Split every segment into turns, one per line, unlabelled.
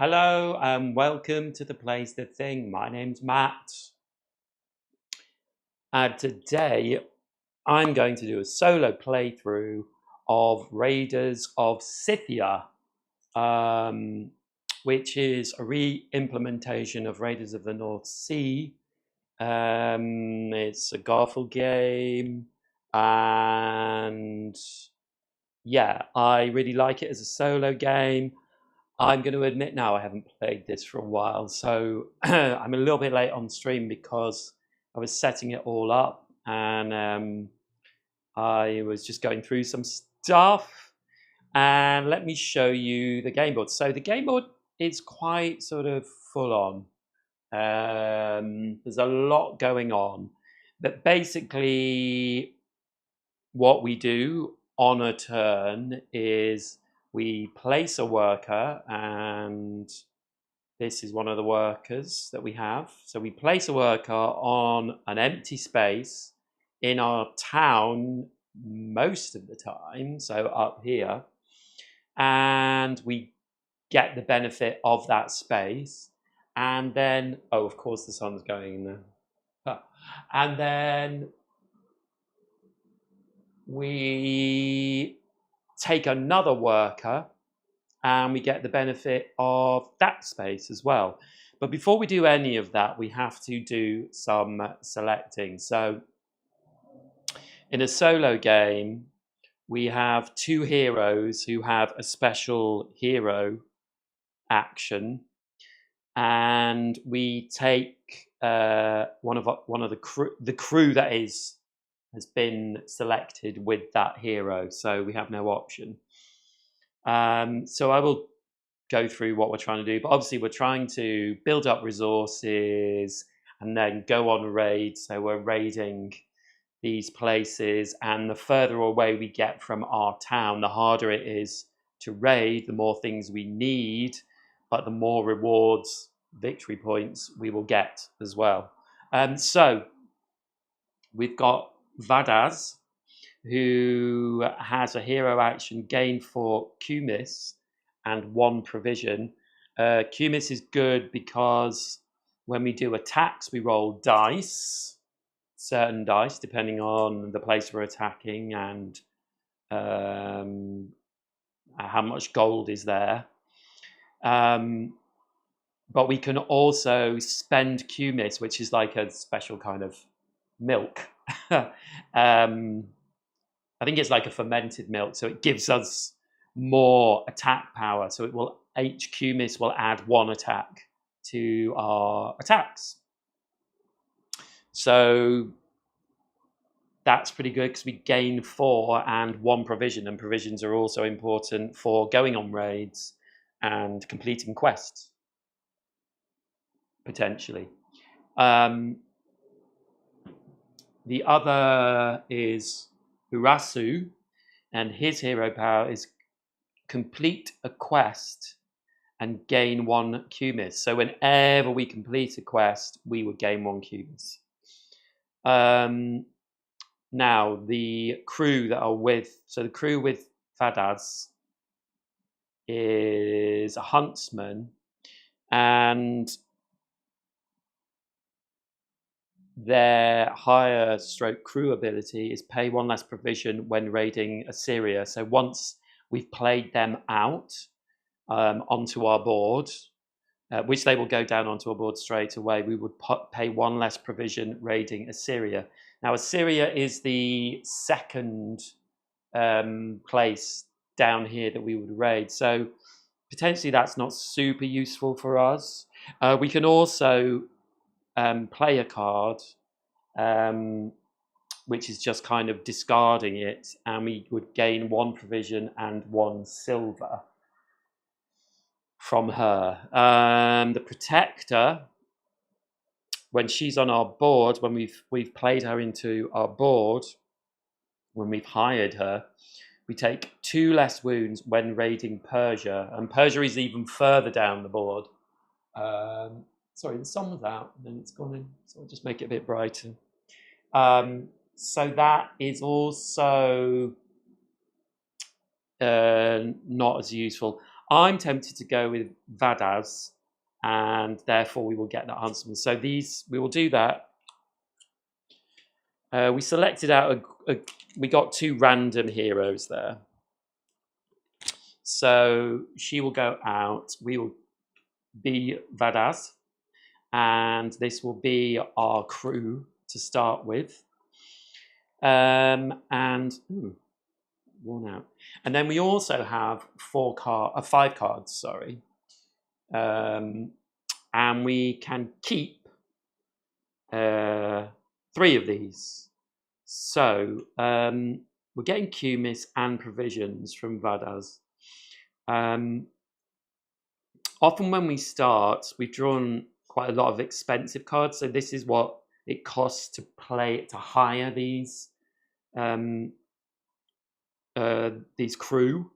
Hello and welcome to the Plays the Thing. My name's Matt. And today I'm going to do a solo playthrough of Raiders of Scythia, which is a re-implementation of Raiders of the North Sea. It's a Garphil game, and yeah, I really like it as a solo game. I'm going to admit now I haven't played this for a while, so I'm a little bit late on stream because I was setting it all up and I was just going through some stuff. And let me show you the game board. So the game board is quite sort of full on. There's a lot going on, but basically what we do on a turn is we place a worker, and this is one of the workers that we have. So we place a worker on an empty space in our town most of the time, so up here, and we get the benefit of that space. And then, oh, of course the sun's going in there. And then we take another worker and we get the benefit of that space as well. But before we do any of that, we have to do some selecting. So in a solo game, we have two heroes who have a special hero action, and we take one of the crew that has been selected with that hero, so we have no option. So I will go through what we're trying to do, but obviously we're trying to build up resources and then go on raids. So we're raiding these places, and the further away we get from our town, the harder it is to raid, the more things we need, but the more rewards, victory points we will get as well. So we've got Vadaz, who has a hero action, gain 4 Cumis and 1 provision. Cumis is good because when we do attacks, we roll dice, certain dice, depending on the place we're attacking and how much gold is there. But we can also spend Cumis, which is like a special kind of milk. I think it's like a fermented milk, so it gives us more attack power. So it will, each Cumis will add 1 attack to our attacks. So that's pretty good because we gain 4 and 1 provision, and provisions are also important for going on raids and completing quests, potentially. The other is Urasu, and his hero power is complete a quest and gain 1 Cumis. So whenever we complete a quest, we would gain 1 Cumis. Now the crew that are with, so the crew with Vadaz is a huntsman, and their higher stroke crew ability is pay 1 less provision when raiding Assyria. So once we've played them out onto our board, which they will go down onto our board straight away, we would pay 1 less provision raiding Assyria. Now Assyria is the second place down here that we would raid, so potentially that's not super useful for us. We can also play a card, which is just kind of discarding it, and we would gain 1 provision and 1 silver from her. The protector, when she's on our board, when we've played her into our board, when we've hired her, we take 2 less wounds when raiding Persia, and Persia is even further down the board. Sorry, the sun was out and then it's gone in, so I'll just make it a bit brighter. So that is also not as useful. I'm tempted to go with Vadaz, and therefore we will get that huntsman. So these, we will do that. We selected out we got 2 random heroes there. So she will go out. We will be Vadaz, and this will be our crew to start with. And worn out. And then we also have 5 cards, sorry. And we can keep 3 of these. So we're getting Cumis and provisions from Vadaz. Often when we start, we've drawn quite a lot of expensive cards. So this is what it costs to hire these crew.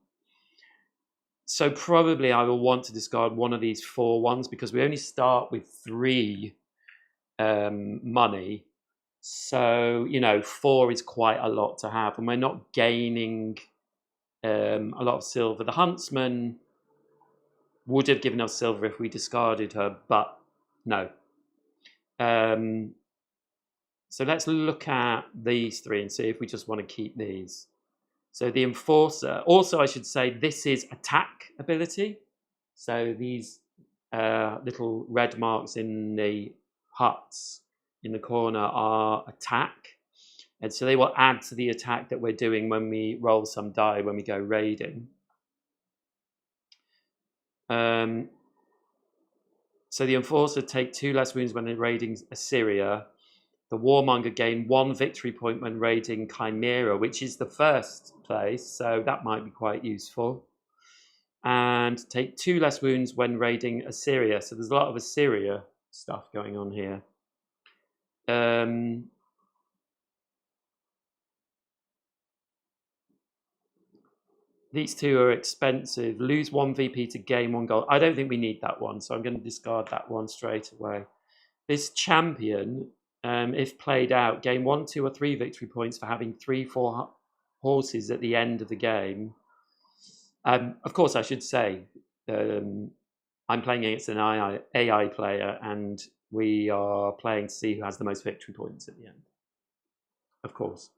So probably I will want to discard one of these 4 ones because we only start with 3 money. So, 4 is quite a lot to have, and we're not gaining a lot of silver. The huntsman would have given us silver if we discarded her, but no. So let's look at these 3 and see if we just want to keep these. So the enforcer, also I should say this is attack ability. So these little red marks in the huts in the corner are attack. And so they will add to the attack that we're doing when we roll some die when we go raiding. So the enforcer take 2 less wounds when raiding Assyria. The warmonger gain 1 victory point when raiding Chimera, which is the first place, so that might be quite useful. And take 2 less wounds when raiding Assyria. So there's a lot of Assyria stuff going on here. These 2 are expensive. Lose 1 VP to gain 1 gold. I don't think we need that one, so I'm going to discard that one straight away. This champion, if played out, gain 1, 2, or 3 victory points for having 3, 4 horses at the end of the game. Of course, I should say, I'm playing against an AI player, and we are playing to see who has the most victory points at the end. Of course.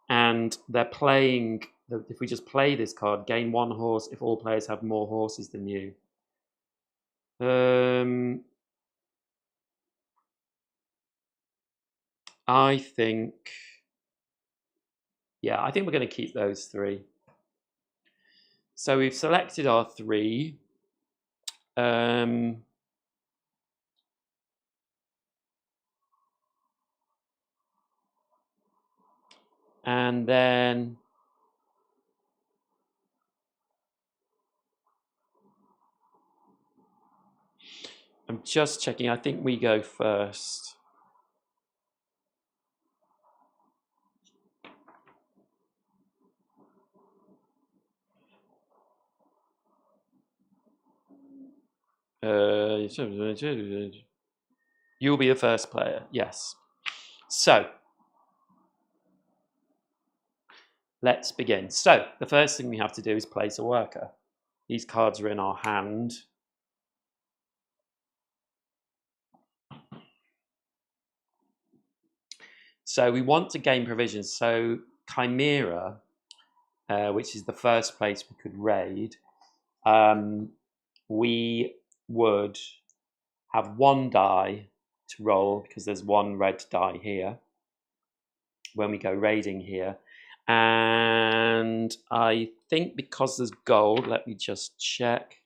And they're playing, if we just play this card, gain 1 horse if all players have more horses than you. I think we're going to keep those 3. So we've selected our 3. And then I'm just checking. I think we go first. You'll be the first player. Yes. So let's begin. So the first thing we have to do is place a worker. These cards are in our hand. So we want to gain provisions. So Chimera, which is the first place we could raid, we would have 1 die to roll because there's 1 red die here when we go raiding here. And I think because there's gold, let me just check.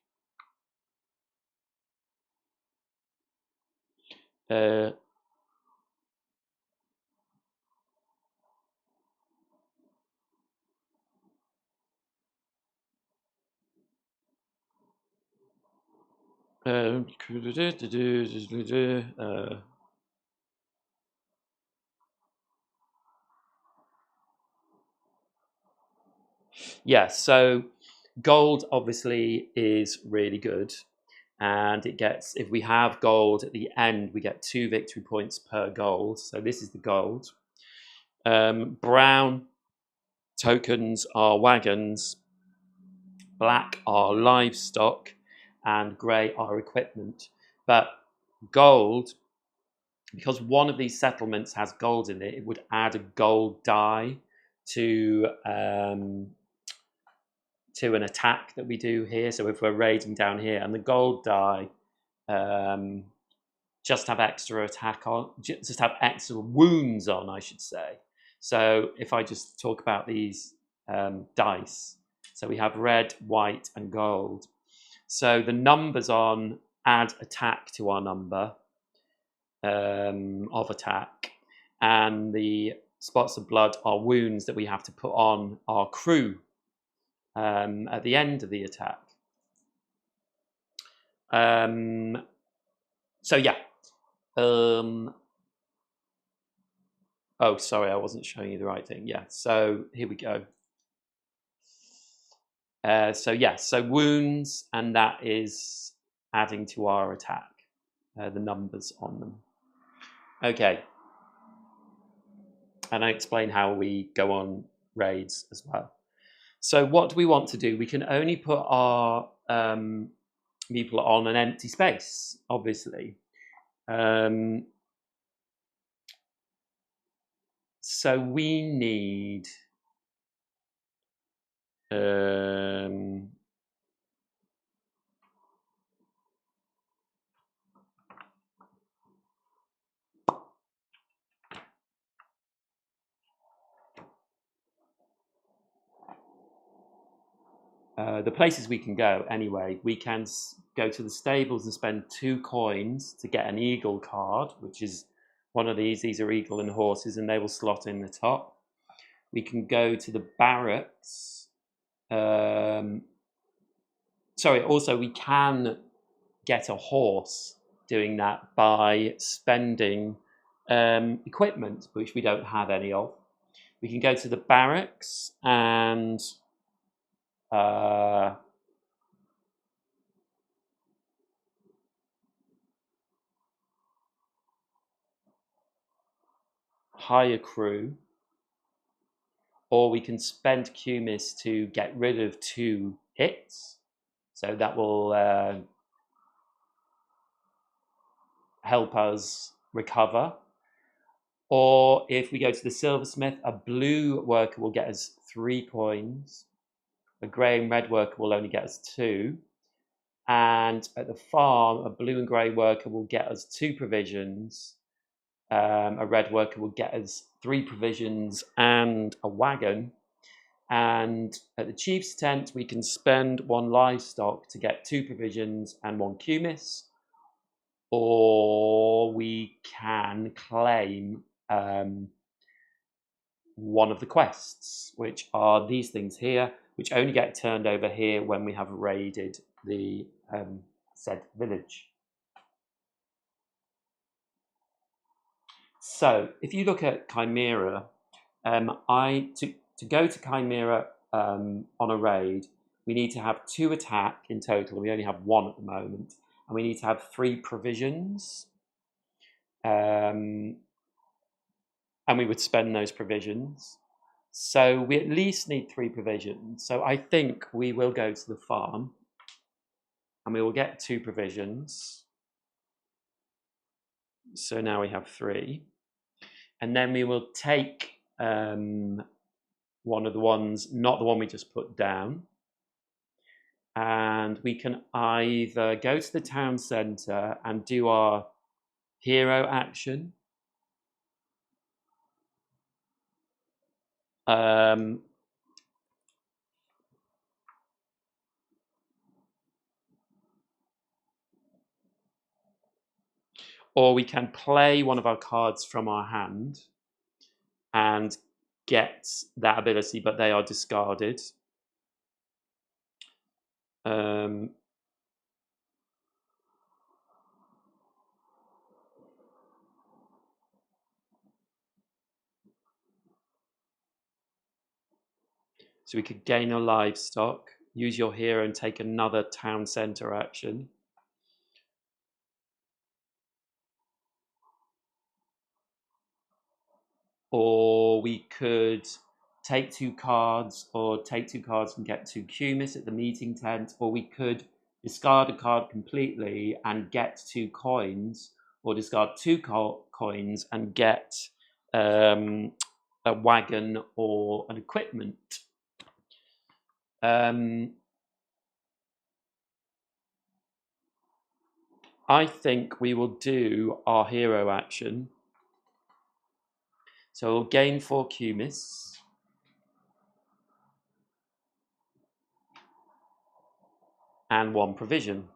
Yeah, so gold obviously is really good, and it gets, if we have gold at the end, we get 2 victory points per gold. So this is the gold. Brown tokens are wagons, black are livestock, and grey are equipment. But gold, because one of these settlements has gold in it, it would add a gold die to an attack that we do here. So if we're raiding down here, and the gold die just have extra attack on, just have extra wounds on, I should say. So if I just talk about these dice, so we have red, white, and gold. So the numbers on add attack to our number of attack, and the spots of blood are wounds that we have to put on our crew at the end of the attack. So yeah. Oh, sorry, I wasn't showing you the right thing. Yeah, so here we go. So yeah, so wounds, and that is adding to our attack, the numbers on them. Okay. And I explain how we go on raids as well. So what do we want to do? We can only put our people on an empty space, obviously. So we need the places we can go anyway. We can go to the stables and spend 2 coins to get an eagle card, which is one of these. These are eagle and horses, and they will slot in the top. We can go to the barracks. Sorry, also we can get a horse doing that by spending equipment, which we don't have any of. We can go to the barracks and hire crew, or we can spend Cumis to get rid of 2 hits. So that will help us recover. Or if we go to the silversmith, a blue worker will get us 3 coins. A grey and red worker will only get us 2. And at the farm, a blue and grey worker will get us 2 provisions. A red worker will get us 3 provisions and a wagon. And at the chief's tent, we can spend 1 livestock to get 2 provisions and 1 Cumis. Or we can claim one of the quests, which are these things here, which only get turned over here when we have raided the said village. So if you look at Chimera, to go to Chimera on a raid, we need to have 2 attack in total. We only have 1 at the moment, and we need to have 3 provisions. And we would spend those provisions. So we at least need 3 provisions. So I think we will go to the farm and we will get 2 provisions. So now we have 3. And then we will take one of the ones, not the one we just put down. And we can either go to the town centre and do our hero action. Or we can play one of our cards from our hand and get that ability, but they are discarded. So we could gain a livestock, use your hero and take another town centre action. Or we could take 2 cards, or take 2 cards and get 2 Cumis at the meeting tent, or we could discard a card completely and get 2 coins, or discard 2 coins and get a wagon or an equipment. I think we will do our hero action. So we'll gain 4 Cumis. And 1 provision.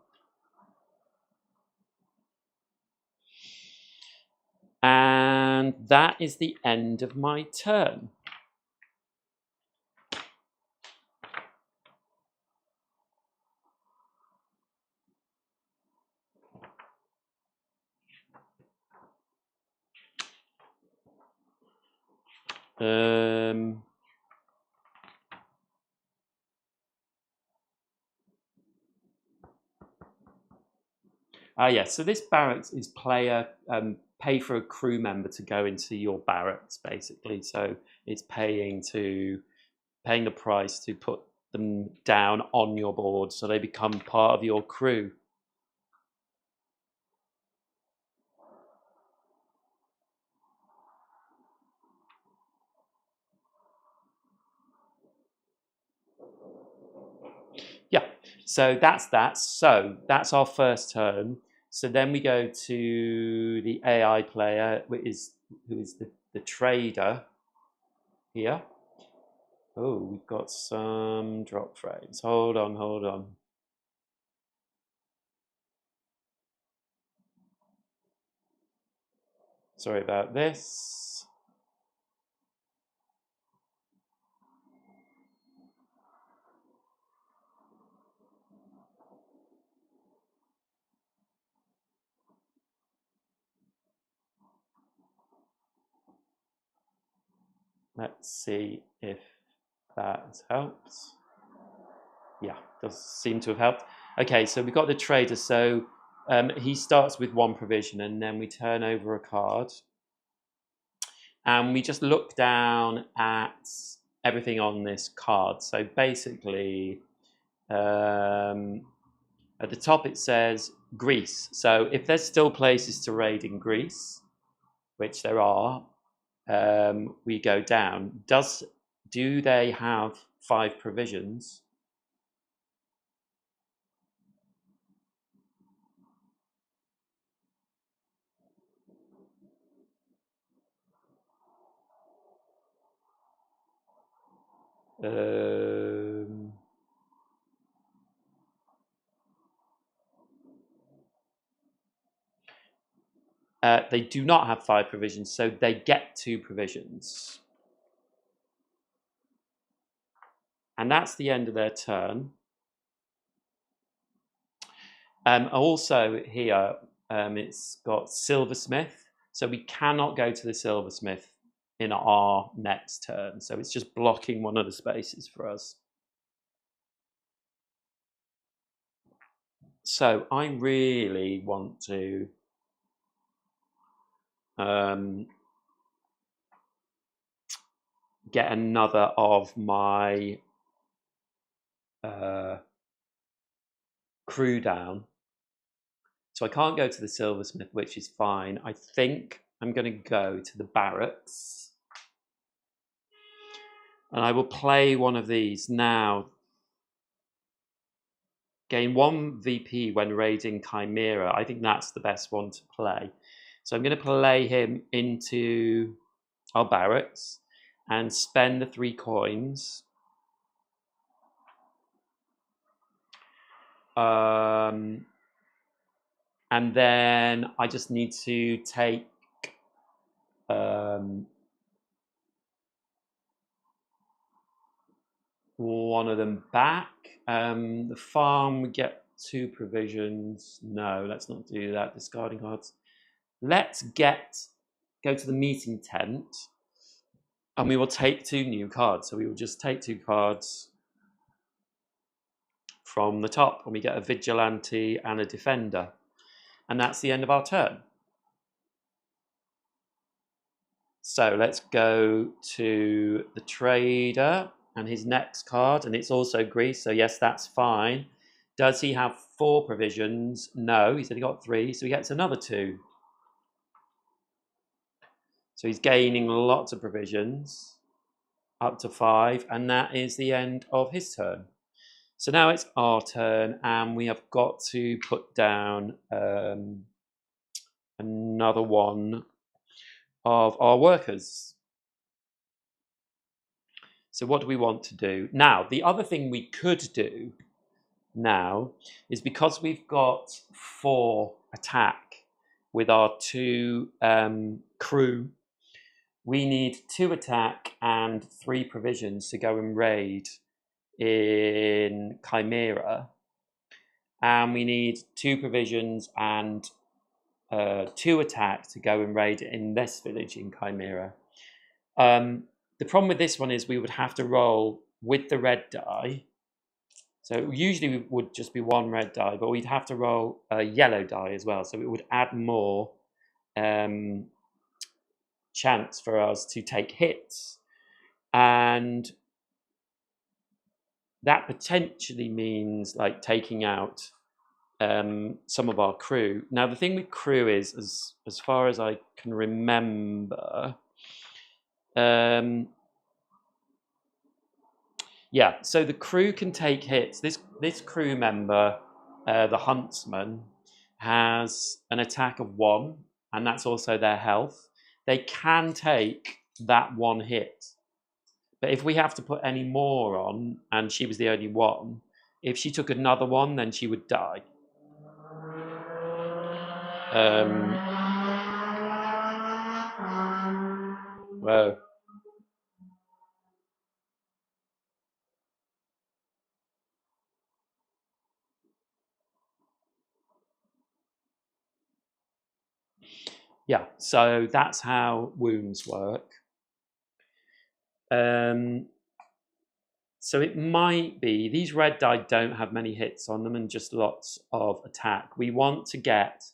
And that is the end of my turn. Yes, so this barracks is player pay for a crew member to go into your barracks, basically. So it's paying the price to put them down on your board, so they become part of your crew. Yeah, so that's that. So that's our first turn. So then we go to the AI player, who is the trader here. Oh, we've got some drop frames. Hold on. Sorry about this. Let's see if that has helped. Yeah, does seem to have helped. Okay, so we've got the trader. So he starts with 1 provision, and then we turn over a card. And we just look down at everything on this card. So basically, at the top it says Greece. So if there's still places to raid in Greece, which there are, we go down. Do they have 5 provisions? They do not have 5 provisions, so they get 2 provisions. And that's the end of their turn. Also here, it's got silversmith, so we cannot go to the silversmith in our next turn. So it's just blocking one of the spaces for us. So I really want to get another of my crew down. So I can't go to the silversmith, which is fine. I think I'm going to go to the barracks. And I will play one of these now. Gain 1 VP when raiding Chimera. I think that's the best one to play. So I'm going to play him into our barracks and spend the 3 coins. And then I just need to take one of them back. The farm, we get 2 provisions. No, let's not do that. Discarding cards. Let's go to the meeting tent, and we will take 2 new cards. So we will just take 2 cards from the top, and we get a vigilante and a defender. And that's the end of our turn. So let's go to the trader and his next card, and it's also Greece, so yes, that's fine. Does he have 4 provisions? No, he said he got 3, so he gets another 2. So he's gaining lots of provisions, up to 5, and that is the end of his turn. So now it's our turn, and we have got to put down another one of our workers. So what do we want to do? Now, the other thing we could do now is, because we've got 4 attack with our 2 crew, we need 2 attack and 3 provisions to go and raid in Chimera, and we need 2 provisions and 2 attack to go and raid in this village in Chimera. The problem with this one is we would have to roll with the red die. So usually it would just be 1 red die, but we'd have to roll a yellow die as well. So it would add more chance for us to take hits. And that potentially means like taking out some of our crew. Now, the thing with crew is, as far as I can remember, yeah, so the crew can take hits. This crew member, the huntsman, has an attack of 1, and that's also their health. They can take that 1 hit. But if we have to put any more on, and she was the only one, if she took another one, then she would die. Whoa. Yeah, so that's how wounds work. So it might be these red die don't have many hits on them and just lots of attack. We want to get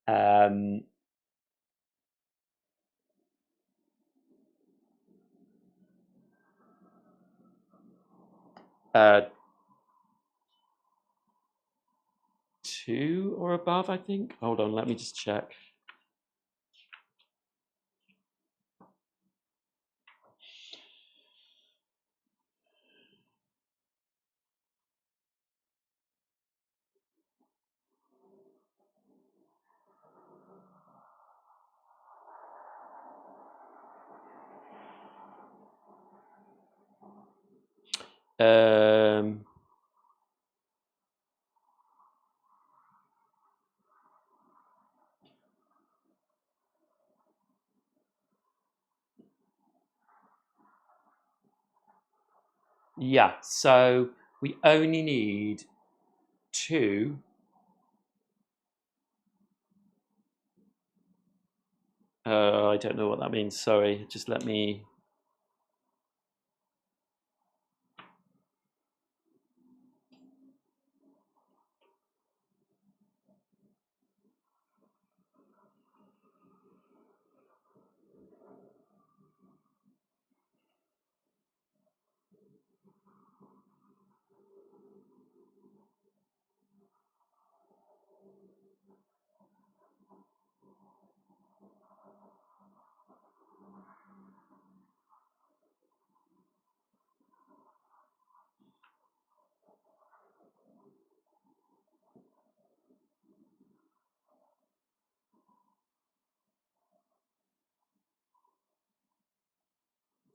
2 or above, I think. Hold on, let me just check. Yeah, so we only need 2. I don't know what that means. Sorry, just let me.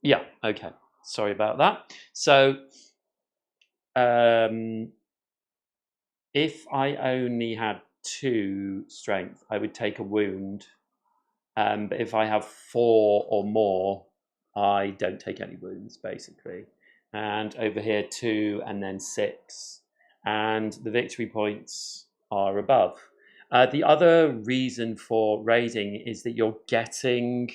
Yeah, okay. Sorry about that. So if I only had 2 strength, I would take a wound. But if I have 4 or more, I don't take any wounds, basically. And over here, 2 and then 6. And the victory points are above. The other reason for raiding is that you're getting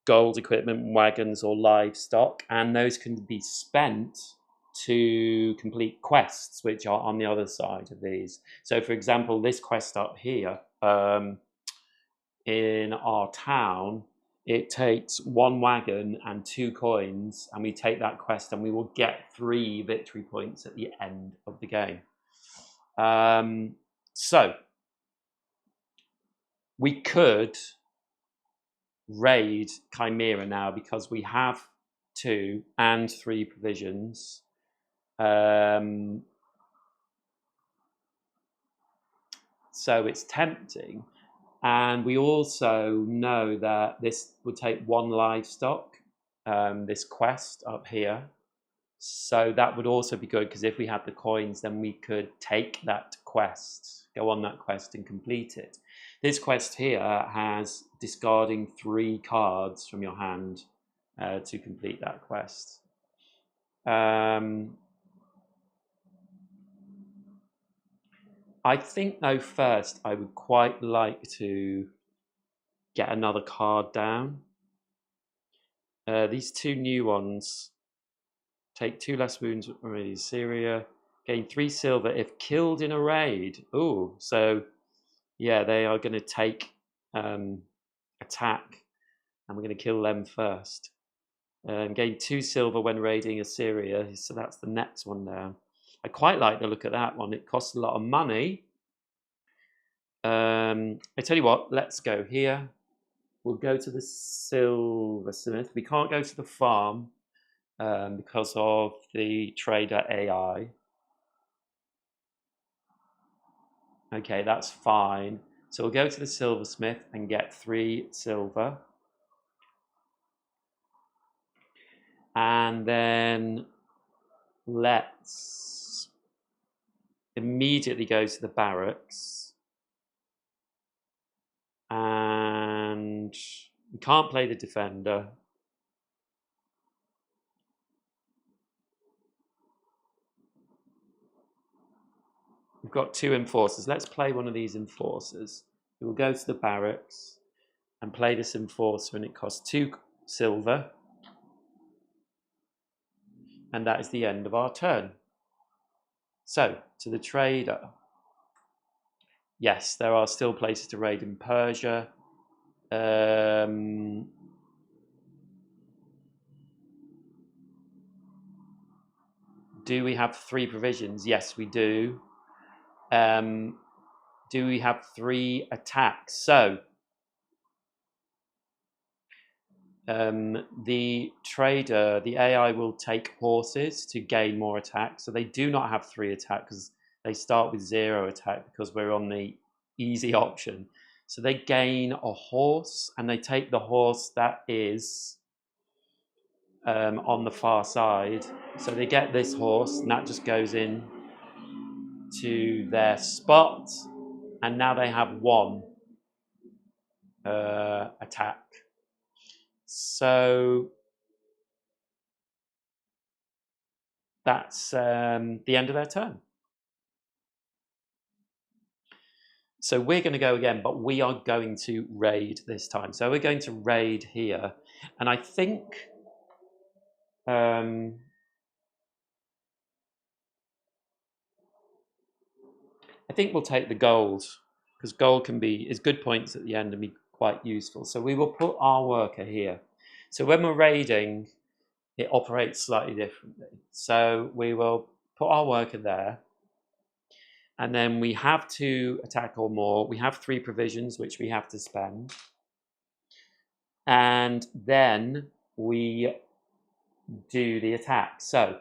gold equipment, wagons, or livestock, and those can be spent to complete quests, which are on the other side of these. So, for example, this quest up here in our town it takes 1 wagon and 2 coins, and we take that quest, and we will get 3 victory points at the end of the game. So we could raid Chimera now because we have 2 and 3 provisions. So it's tempting. And we also know that this would take 1 livestock, this quest up here. So that would also be good, because if we had the coins, then we could take that quest, go on that quest and complete it. This quest here has discarding 3 cards from your hand to complete that quest. I think, though, first I would quite like to get another card down. These 2 new ones take 2 less wounds already. Scythia, gain 3 silver if killed in a raid. Oh, so yeah, they are going to take attack, and we're going to kill them first. Gain 2 silver when raiding Assyria, so that's the next one down. I quite like the look at that one. It costs a lot of money. I tell you what, let's go here. We'll go to the silversmith. We can't go to the farm because of the trader AI. Okay, that's fine. So we'll go to the silversmith and get 3 silver. And then let's immediately go to the barracks. And we can't play the defender. We've got 2 enforcers. Let's play one of these enforcers. We will go to the barracks and play this enforcer, and it costs 2 silver. And that is the end of our turn. So, to the trader. Yes, there are still places to raid in Persia. Do we have 3 provisions? Yes, we do. Do we have 3 attacks? So, the trader, the AI will take horses to gain more attack. So they do not have 3 attack because they start with 0 attack because we're on the easy option. So they gain a horse, and they take the horse that is on the far side. So they get this horse, and that just goes in to their spot, and now they have 1 attack. So that's the end of their turn. So we're going to go again, but we are going to raid this time. So we're going to raid here, and I think we'll take the gold, because gold is good points at the end and be quite useful. So we will put our worker here. So when we're raiding, it operates slightly differently. So we will put our worker there, and then we have 2 attack or more. We have 3 provisions which we have to spend, and then we do the attack. So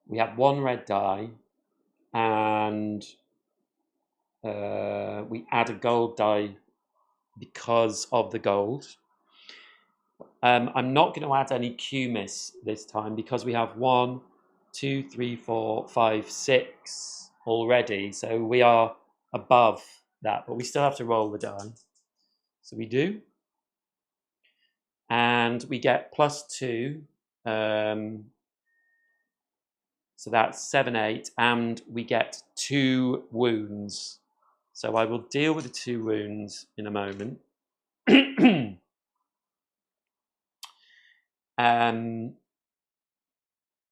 we have 1 red die, and we add a gold die because of the gold. I'm not going to add any Q-miss this time because we have 1, 2, 3, 4, 5, 6 already. So we are above that, but we still have to roll the die. So we do. And we get +2. So that's 7, 8. And we get 2 wounds. So I will deal with the 2 wounds in a moment.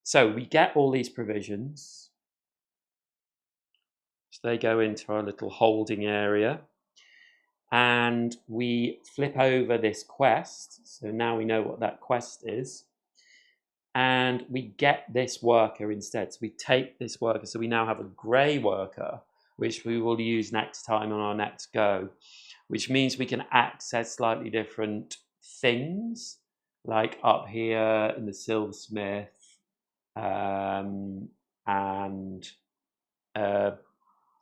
So we get all these provisions. So they go into our little holding area. and we flip over this quest. So now we know what that quest is. And we get this worker instead. So we take this worker. So we now have a grey worker, which we will use next time on our next go, which means we can access slightly different things, like up here in the silversmith, and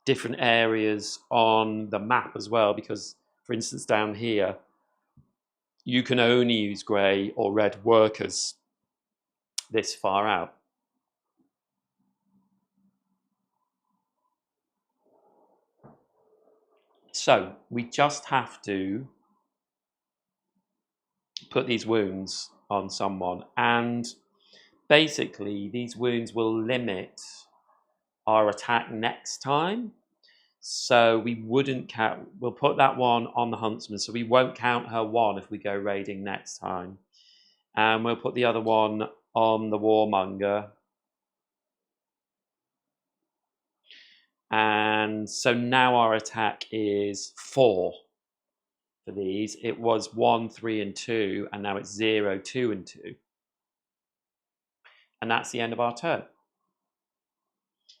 different areas on the map as well, because for instance down here you can only use grey or red workers this far out. So we just have to put these wounds on someone, and basically these wounds will limit our attack next time. So we wouldn't count, we'll put that one on the huntsman, so we won't count her one if we go raiding next time. And we'll put the other one on the warmonger. And so now our attack is 4 for these. It was 1, 3, and 2, and now it's 0, 2, and 2. And that's the end of our turn.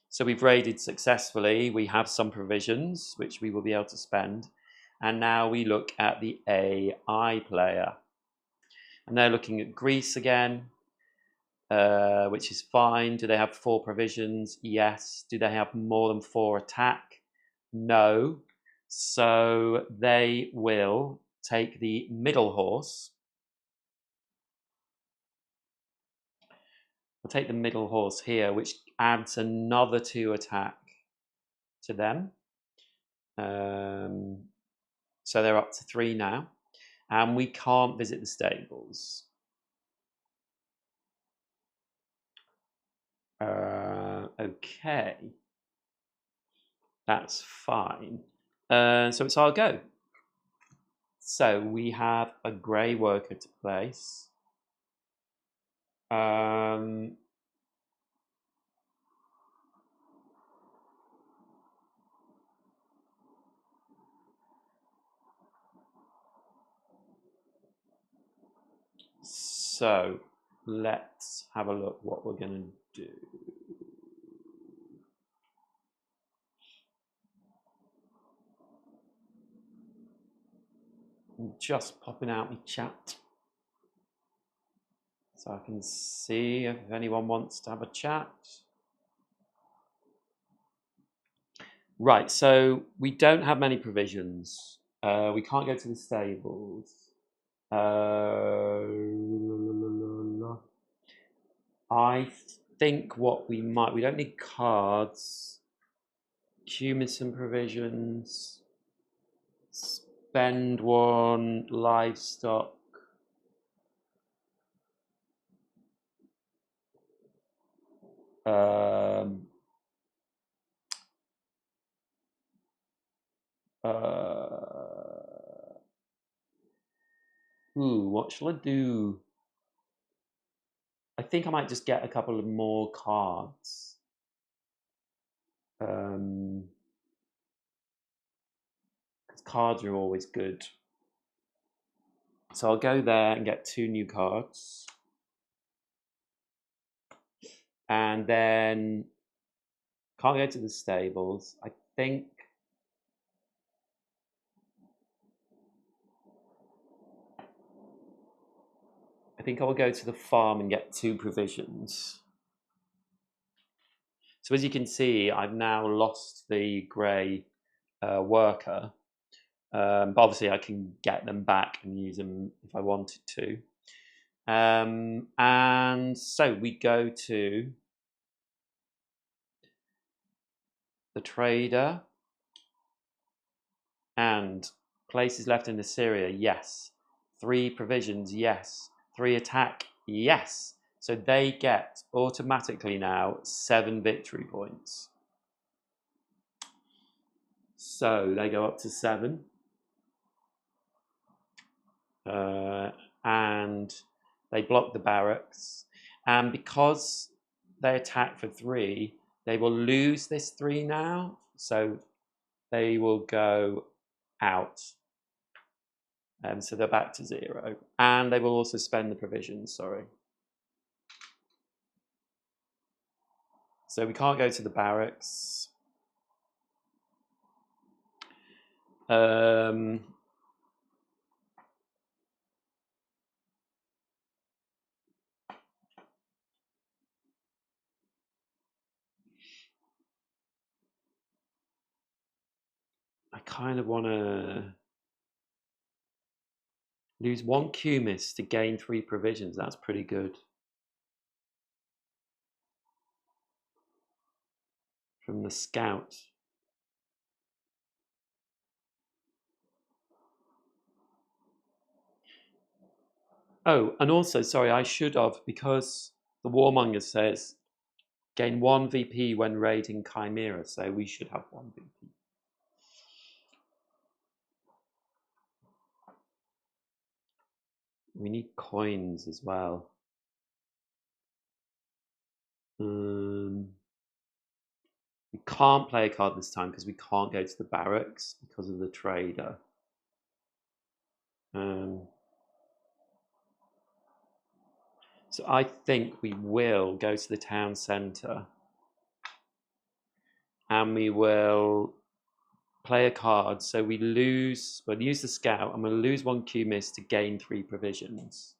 So we've raided successfully. We have some provisions, which we will be able to spend. And now we look at the AI player. And they're looking at Greece again, which is fine. Do they have 4 provisions? Yes. Do they have more than 4 attack? No. So they will take the middle horse. We'll take the middle horse here, which adds another 2 attack to them. So they're up to 3 now. And we can't visit the stables. Okay. That's fine. So it's our go. So we have a grey worker to place. So let's have a look what we're going to do. I'm just popping out my chat so I can see if anyone wants to have a chat. Right, so we don't have many provisions. We can't go to the stables. I think what we might, we don't need cards. Cumulus and provisions. Spend 1 livestock. What shall I do? I think I might just get a couple of more cards. Because cards are always good. So I'll go there and get 2 new cards. And then can't go to the stables. I think I will go to the farm and get 2 provisions. So as you can see, I've now lost the grey worker. But obviously I can get them back and use them if I wanted to. And so we go to the trader and places left in Assyria, yes. 3 provisions, yes. 3 attack, yes. So they get automatically now 7 victory points. So they go up to 7. And they block the barracks. And because they attack for 3, they will lose this 3 now. So they will go out. So they're back to 0. And they will also spend the provisions, sorry. So we can't go to the barracks. I kind of want to lose 1 Cumis to gain 3 provisions. That's pretty good. From the scout. Oh, and also, sorry, I should have, because the Warmonger says gain 1 VP when raiding Chimera, so we should have 1 VP. We need coins as well. We can't play a card this time because we can't go to the barracks because of the trader. So I think we will go to the town centre and we will play a card. So we lose, we'll use the scout and we'll lose 1 Cumis to gain 3 provisions.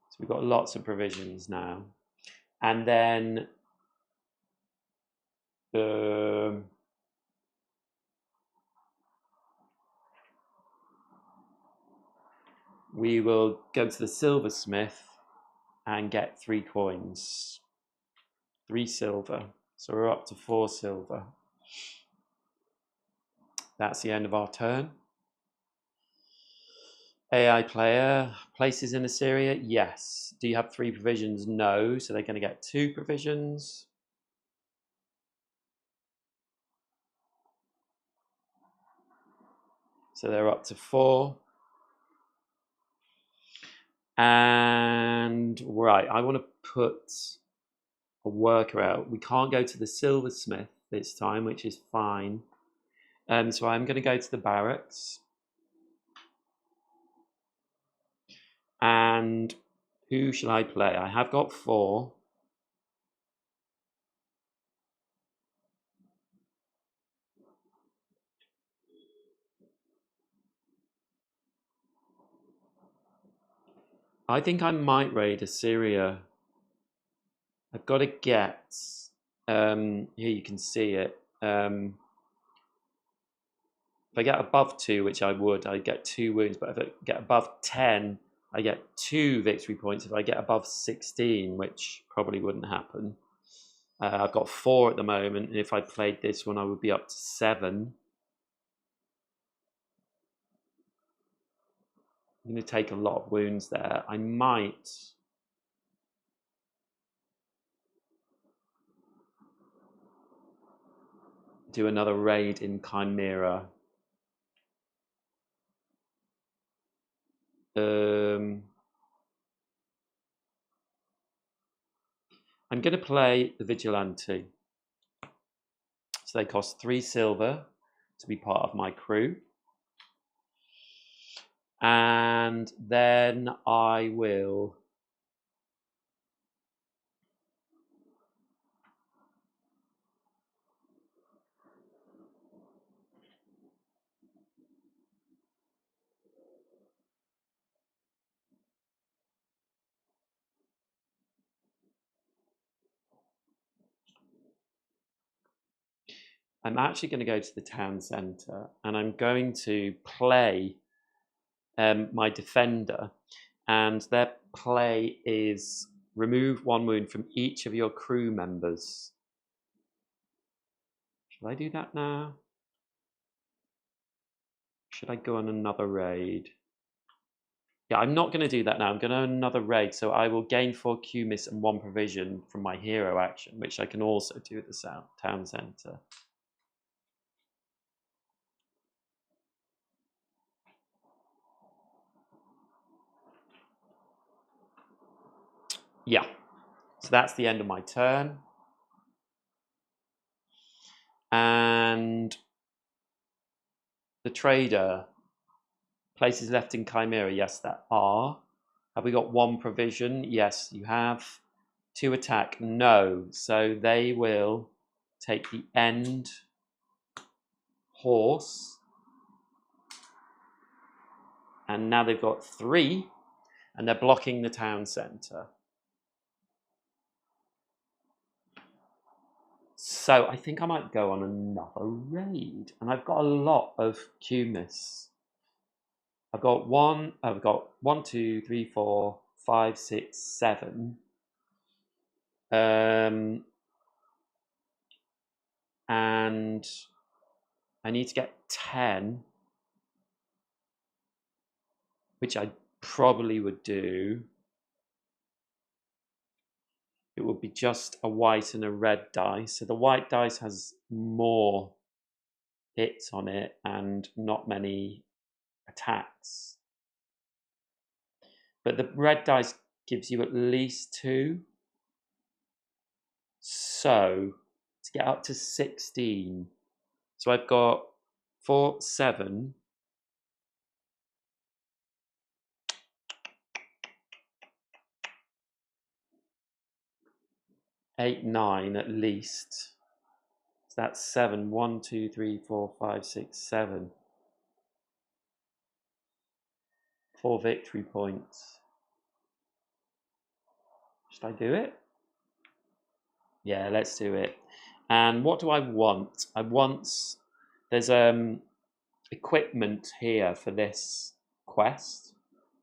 So we've got lots of provisions now. And then we will go to the silversmith and get 3 coins. 3 silver. So we're up to 4 silver. That's the end of our turn. AI player, places in Assyria? Yes. Do you have 3 provisions? No. So they're going to get 2 provisions. So they're up to 4. And right, I want to put a worker out. We can't go to the silversmith this time, which is fine. So I'm going to go to the barracks. And who shall I play? I have got 4. I think I might raid Assyria. I've got to get, here you can see it. If I get above 2, which I would, I get 2 wounds. But if I get above 10, I get 2 victory points. If I get above 16, which probably wouldn't happen, I've got 4 at the moment. And if I played this one, I would be up to 7. I'm going to take a lot of wounds there. I might do another raid in Chimera. I'm going to play the Vigilante. So they cost 3 silver to be part of my crew. And then I will I'm actually going to go to the town centre and I'm going to play my defender, and their play is remove 1 wound from each of your crew members. Should I do that now? Should I go on another raid? Yeah, I'm not going to do that now. I'm going on another raid, so I will gain 4 Cumis and 1 provision from my hero action, which I can also do at the town centre. Yeah, so that's the end of my turn. And the trader. Places left in Chimera, yes, that are. Have we got 1 provision? Yes, you have. 2 attack, no. So they will take the end horse. And now they've got 3, and they're blocking the town centre. So I think I might go on another raid. And I've got a lot of Cumis. I've got 1, 2, 3, 4, 5, 6, 7. And I need to get 10, which I probably would do. It would be just a white and a red dice. So the white dice has more hits on it and not many attacks. But the red dice gives you at least 2. So to get up to 16. So I've got 4, 7. Eight, 9 at least. So that's 7. 1, 2, 3, 4, 5, 6, 7. 4 victory points. Should I do it? Yeah, let's do it. And what do I want? I want, there's equipment here for this quest.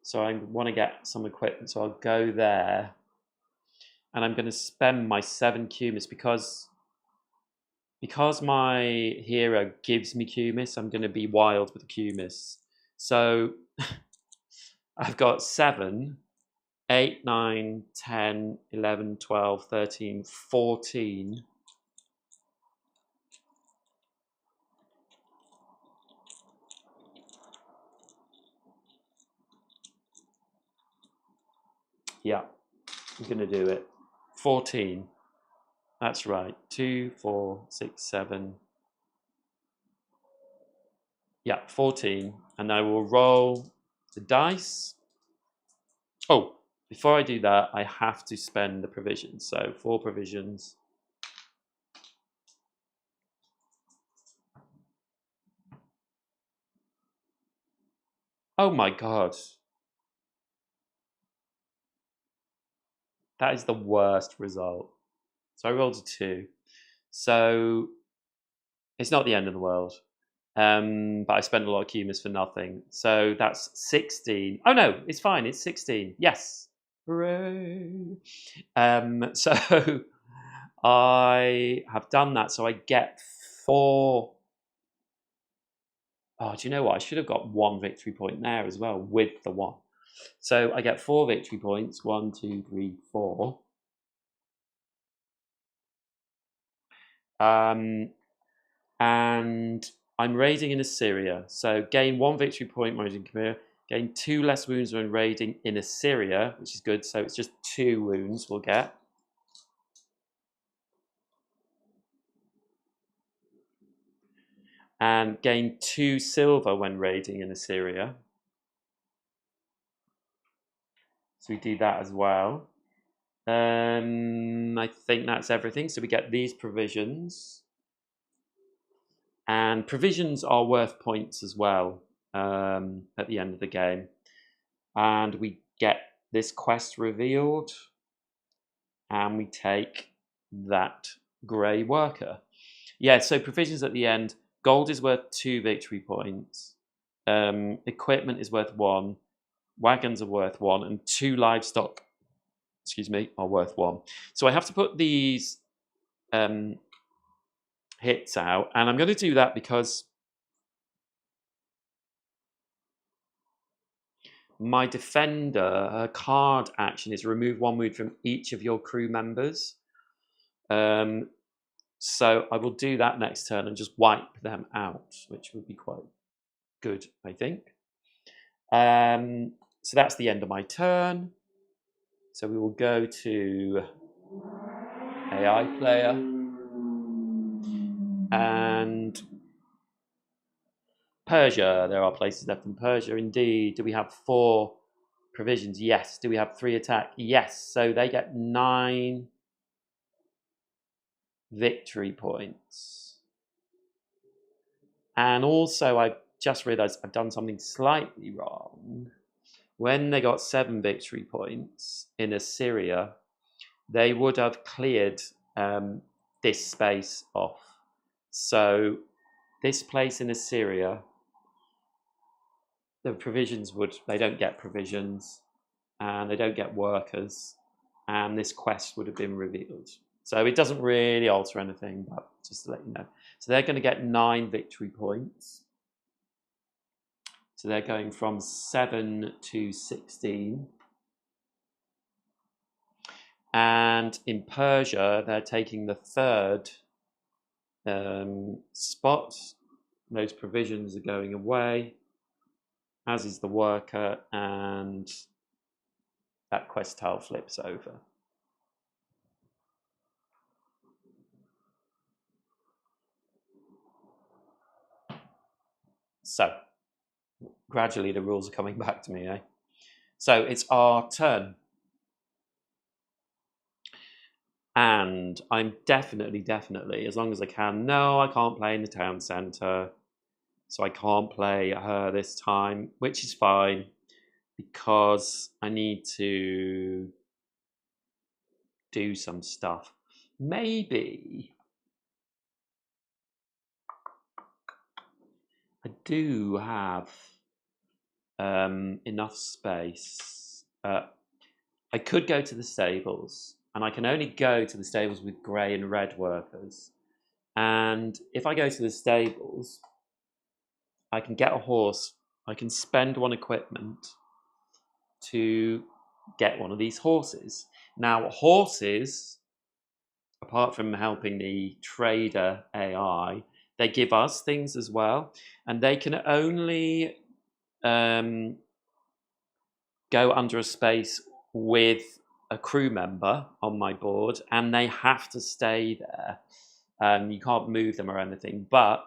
So I want to get some equipment. So I'll go there. And I'm going to spend my 7 Cumis because my hero gives me Cumis. I'm going to be wild with the Cumis. So I've got 7, 8, 9, 10, 11, 12, 13, 14. Yeah, I'm going to do it. 14. That's right. 2, 4, 6, 7. Yeah, 14. And I will roll the dice. Oh, before I do that, I have to spend the provisions. So 4 provisions. Oh my God. That is the worst result. So I rolled a 2. So it's not the end of the world. But I spent a lot of Cumis for nothing. So that's 16. Oh no, it's fine. It's 16. Yes. Hooray. So I have done that. So I get 4. Oh, do you know what? I should have got 1 victory point there as well with the 1. So I get 4 victory points. 1, 2, 3, 4. And I'm raiding in Assyria. So gain 1 victory point when raiding Chimera. Gain 2 less wounds when raiding in Assyria, which is good. So it's just 2 wounds we'll get. And gain 2 silver when raiding in Assyria. So we do that as well. I think that's everything. So we get these provisions. And provisions are worth points as well at the end of the game. And we get this quest revealed. And we take that grey worker. Yeah, so provisions at the end. Gold is worth 2 victory points. Equipment is worth 1. Wagons are worth 1. And 2 livestock, are worth 1. So I have to put these hits out. And I'm going to do that because my defender card action is remove 1 wound from each of your crew members. So I will do that next turn and just wipe them out, which would be quite good, I think. So that's the end of my turn. So we will go to AI player. And Persia, there are places left in Persia, indeed. Do we have 4 provisions? Yes. Do we have 3 attack? Yes. So they get 9 victory points. And also, I've just realised I've done something slightly wrong. When they got 7 victory points in Assyria, they would have cleared this space off. So this place in Assyria, the provisions they don't get provisions, and they don't get workers, and this quest would have been revealed. So it doesn't really alter anything, but just to let you know. So they're going to get 9 victory points. So they're going from 7 to 16. And in Persia, they're taking the 3rd spot. Those provisions are going away, as is the worker, and that quest tile flips over. So gradually the rules are coming back to me, eh? So it's our turn. And I'm definitely, as long as I can, no, I can't play in the town centre. So I can't play her this time, which is fine, because I need to do some stuff. Maybe I do have enough space. I could go to the stables, and I can only go to the stables with grey and red workers. And if I go to the stables, I can get a horse. I can spend 1 equipment to get one of these horses. Now, horses, apart from helping the trader AI, they give us things as well, and they can only go under a space with a crew member on my board, and they have to stay there. You can't move them or anything, but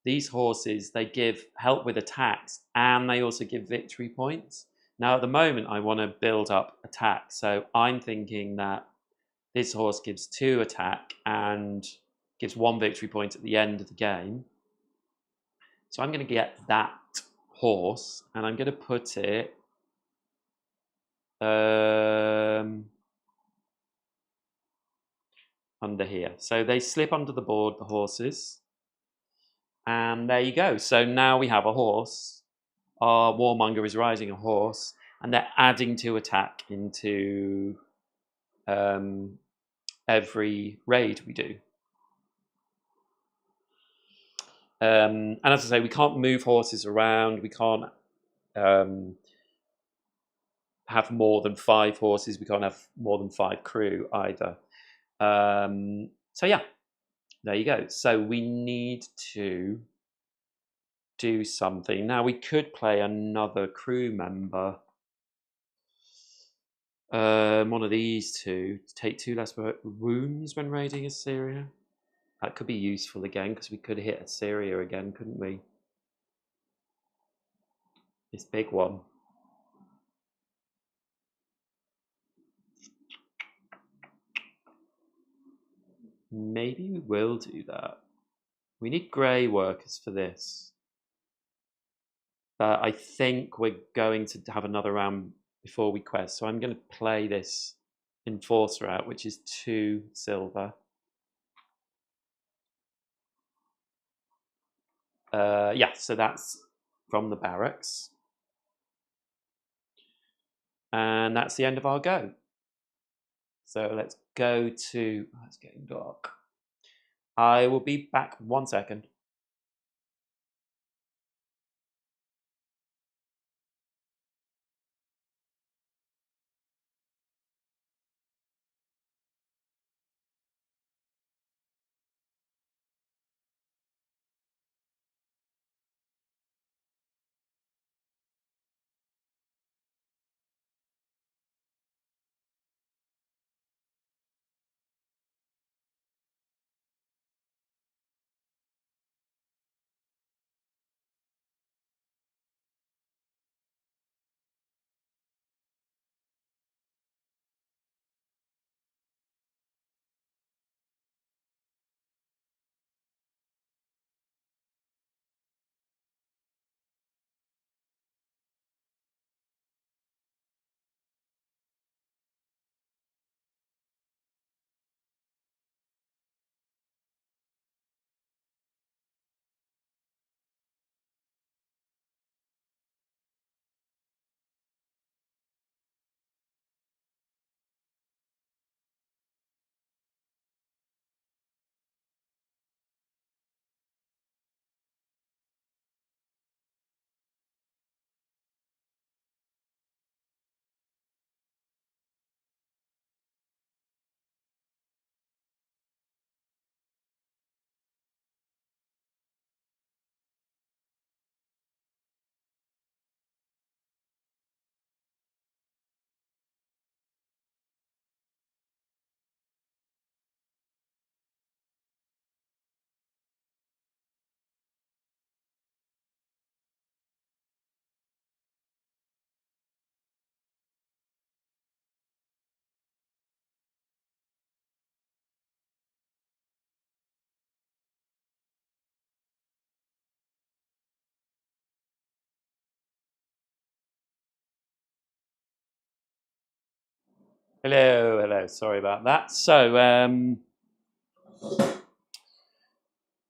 these horses, they give help with attacks, and they also give victory points. Now, at the moment, I want to build up attack, so I'm thinking that this horse gives 2 attack and gives 1 victory point at the end of the game. So I'm going to get that horse, and I'm going to put it under here. So they slip under the board, the horses. And there you go. So now we have a horse. Our warmonger is riding a horse, and they're adding 2 attack into every raid we do. And as I say, we can't move horses around. We can't have more than 5 horses. We can't have more than 5 crew either. So yeah, there you go. So we need to do something. Now we could play another crew member. One of these 2 to take 2 less wounds when raiding Assyria. That could be useful again, because we could hit Assyria again, couldn't we? This big one. Maybe we will do that. We need grey workers for this. But I think we're going to have another round before we quest. So I'm going to play this enforcer out, which is 2 silver. Yeah, so that's from the barracks. And that's the end of our go. So let's go to... Oh, it's getting dark. I will be back 1 second. Hello, hello. Sorry about that. So,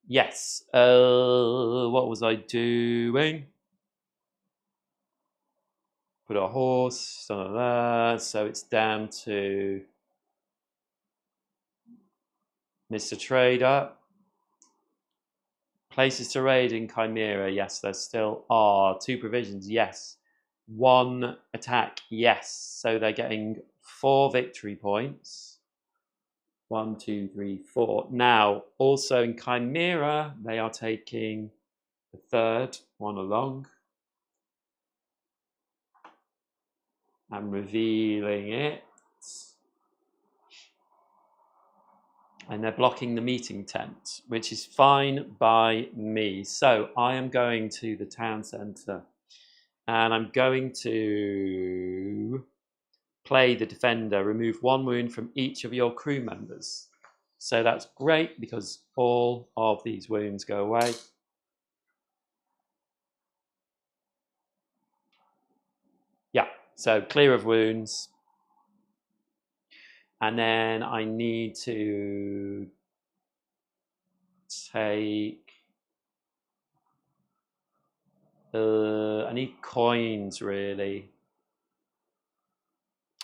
yes. What was I doing? Put a horse. So it's down to Mr. Trader. Places to raid in Chimera. Yes, there still are. 2 provisions. Yes. 1 attack. Yes. So they're getting 4 victory points. 1, 2, 3, 4. Now, also in Chimera, they are taking the 3rd one along. I'm revealing it. And they're blocking the meeting tent, which is fine by me. So I am going to the town centre and I'm going to play the defender, remove 1 wound from each of your crew members. So that's great because all of these wounds go away. Yeah, so clear of wounds. And then I need to take... I need coins, really.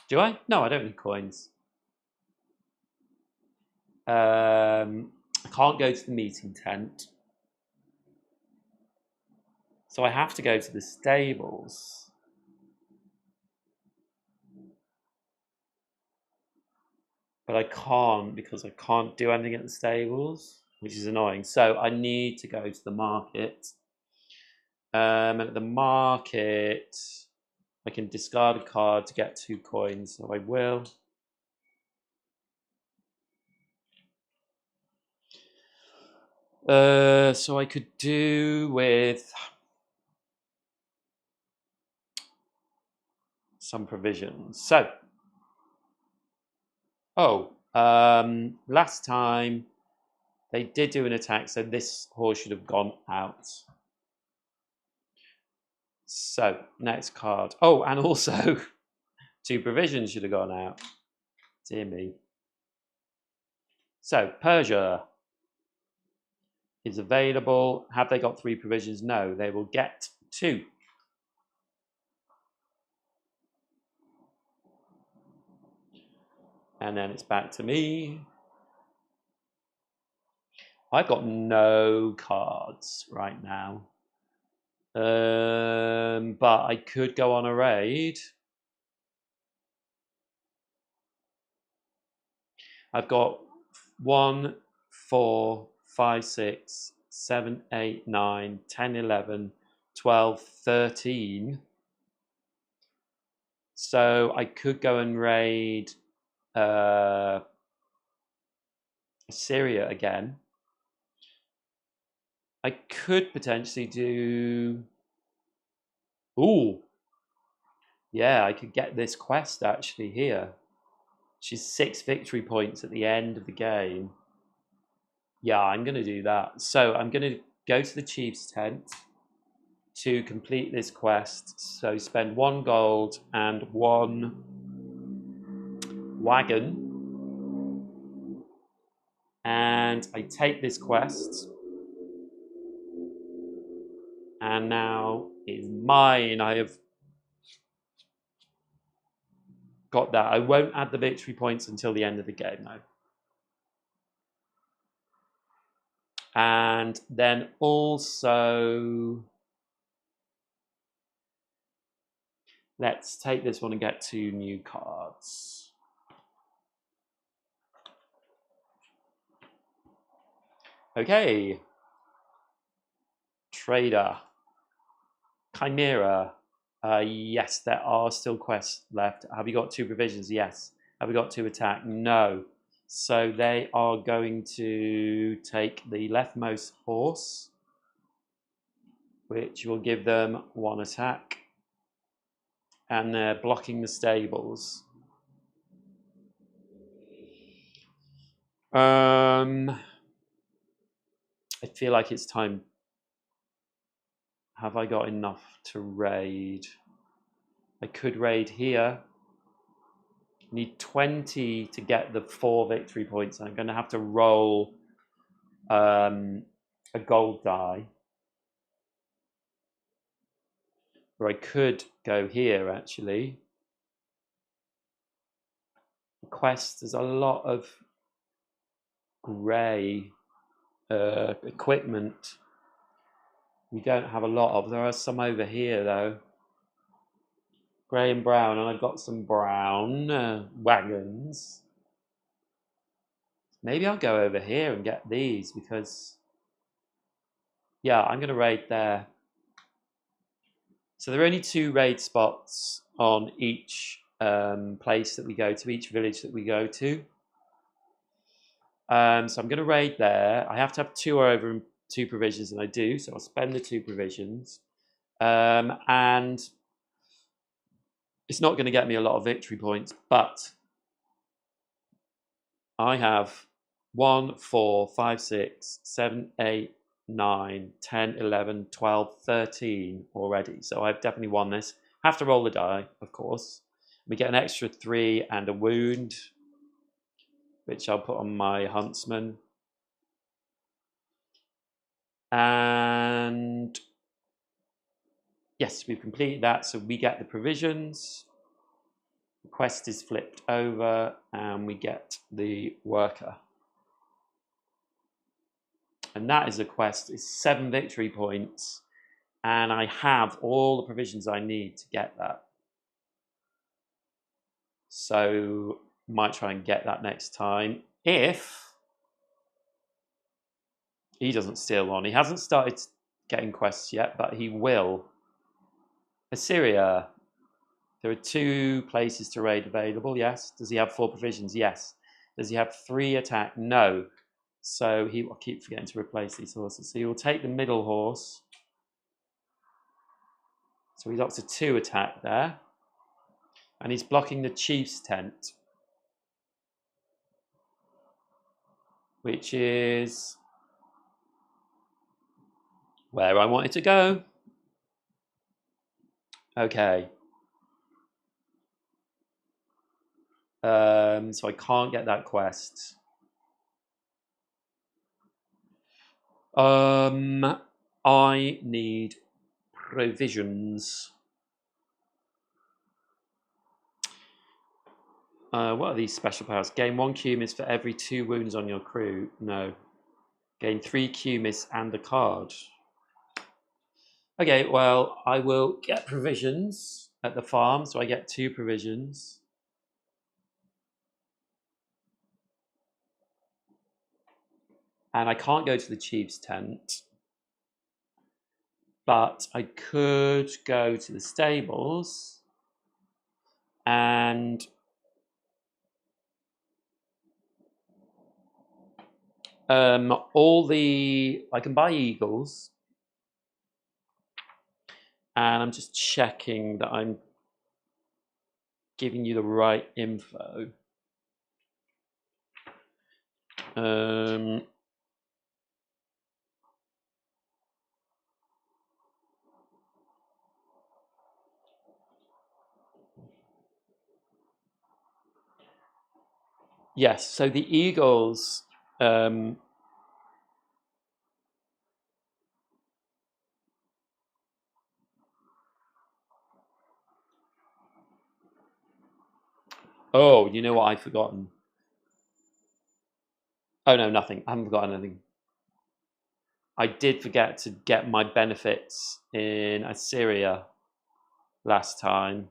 Do I? No, I don't need coins. I can't go to the meeting tent. So I have to go to the stables. But I can't because I can't do anything at the stables, which is annoying. So I need to go to the market. And at the market, I can discard a card to get 2 coins. So I will. So I could do with some provisions. So, last time they did do an attack, so this horse should have gone out. So, next card. Oh, and also 2 provisions should have gone out. Dear me. So, Persia is available. Have they got 3 provisions? No, they will get 2. And then it's back to me. I've got no cards right now. But I could go on a raid. I've got 1, 4, 5, 6, 7, 8, 9, 10, 11, 12, 13. So I could go and raid Syria again. I could potentially do... Ooh. Yeah, I could get this quest actually here. She's 6 victory points at the end of the game. Yeah, I'm going to do that. So I'm going to go to the chief's tent to complete this quest. So spend 1 gold and 1 wagon. And I take this quest. And now it's mine. I have got that. I won't add the victory points until the end of the game, though. And then also, let's take this one and get 2 new cards. Okay. Trader. Chimera. Yes, there are still quests left. Have you got 2 provisions? Yes. Have we got 2 attack? No. So they are going to take the leftmost horse, which will give them 1 attack. And they're blocking the stables. I feel like it's time. Have I got enough to raid? I could raid here. Need 20 to get the 4 victory points. I'm going to have to roll a gold die. Or I could go here, actually. The quest, there's a lot of grey equipment we don't have a lot of. There are some over here, though. Grey and brown, and I've got some brown wagons. Maybe I'll go over here and get these, because yeah, I'm going to raid there. So there are only 2 raid spots on each place that we go to, each village that we go to. So I'm going to raid there. I have to have 2 or over 2 provisions, and I do, so I'll spend the 2 provisions. And it's not going to get me a lot of victory points, but I have 1, 4, 5, 6, 7, 8, 9, 10, 11, 12, 13 already. So I've definitely won this. Have to roll the die, of course. We get an extra 3 and a wound, which I'll put on my huntsman. And yes, we've completed that. So we get the provisions. The quest is flipped over, and we get the worker. And that is a quest. It's 7 victory points, and I have all the provisions I need to get that. So might try and get that next time if he doesn't steal one. He hasn't started getting quests yet, but he will. Assyria. There are 2 places to raid available. Yes. Does he have 4 provisions? Yes. Does he have 3 attack? No. So he will keep forgetting to replace these horses. So he will take the middle horse. So he's up to 2 attack there. And he's blocking the chief's tent, which is where I wanted to go. Okay. So I can't get that quest. I need provisions. What are these special powers? Gain 1 cumis for every 2 wounds on your crew. No. Gain 3 cumis and a card. Okay, well, I will get provisions at the farm, so I get 2 provisions. And I can't go to the chief's tent, but I could go to the stables and I can buy eagles, and I'm just checking that I'm giving you the right info. Yes, so the eagles oh, you know what I've forgotten? Oh no, nothing. I haven't forgotten anything. I did forget to get my benefits in Assyria last time.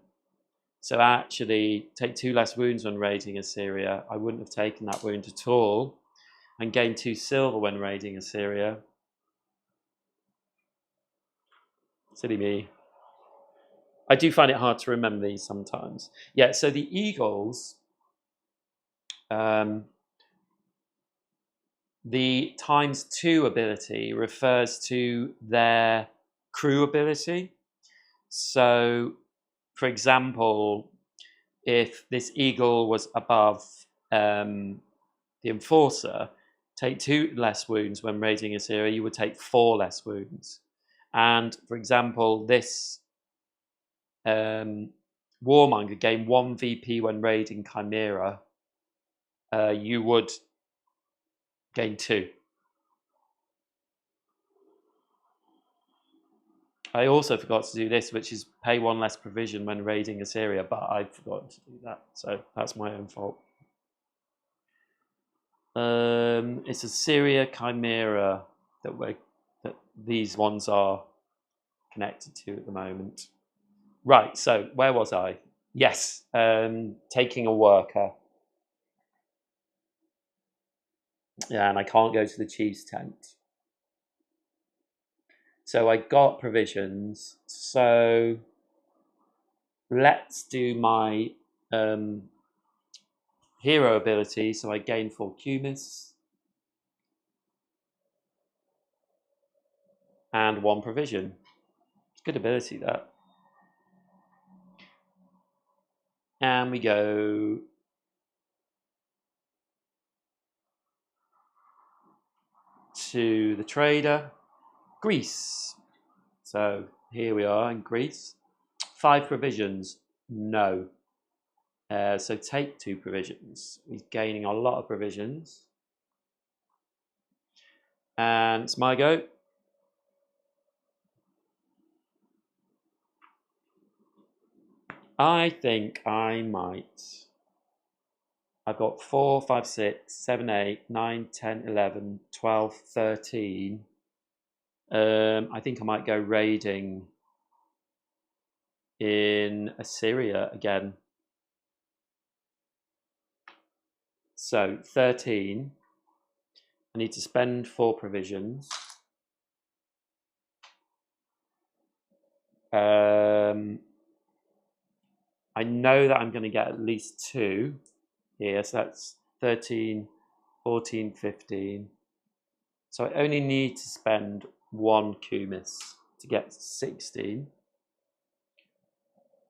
So actually, take 2 less wounds when raiding Assyria. I wouldn't have taken that wound at all. And gain 2 silver when raiding Assyria. Silly me. I do find it hard to remember these sometimes. Yeah, so the eagles, the ×2 ability refers to their crew ability. So, for example, if this eagle was above the enforcer, take 2 less wounds when raiding Assyria, you would take 4 less wounds. And for example, this Warmonger gain 1 VP when raiding Chimera. You would gain 2. I also forgot to do this, which is pay 1 less provision when raiding Assyria, but I forgot to do that, so that's my own fault. It's Assyria Chimera that these ones are connected to at the moment. Right, so where was I? Yes, taking a worker. Yeah, and I can't go to the chief's tent. So I got provisions. So let's do my hero ability. So I gain 4 Cumis and 1 provision. Good ability, that. And we go to the trader, Greece. So here we are in Greece. 5 provisions, no. So take 2 provisions. He's gaining a lot of provisions. And it's my go. I think I might. I've got 4, 5, 6, 7, 8, 9, 10, 11, 12, 13. I think I might go raiding in Assyria again. So 13. I need to spend 4 provisions. I know that I'm going to get at least 2 here, so that's 13, 14, 15. So I only need to spend 1 Cumis to get 16.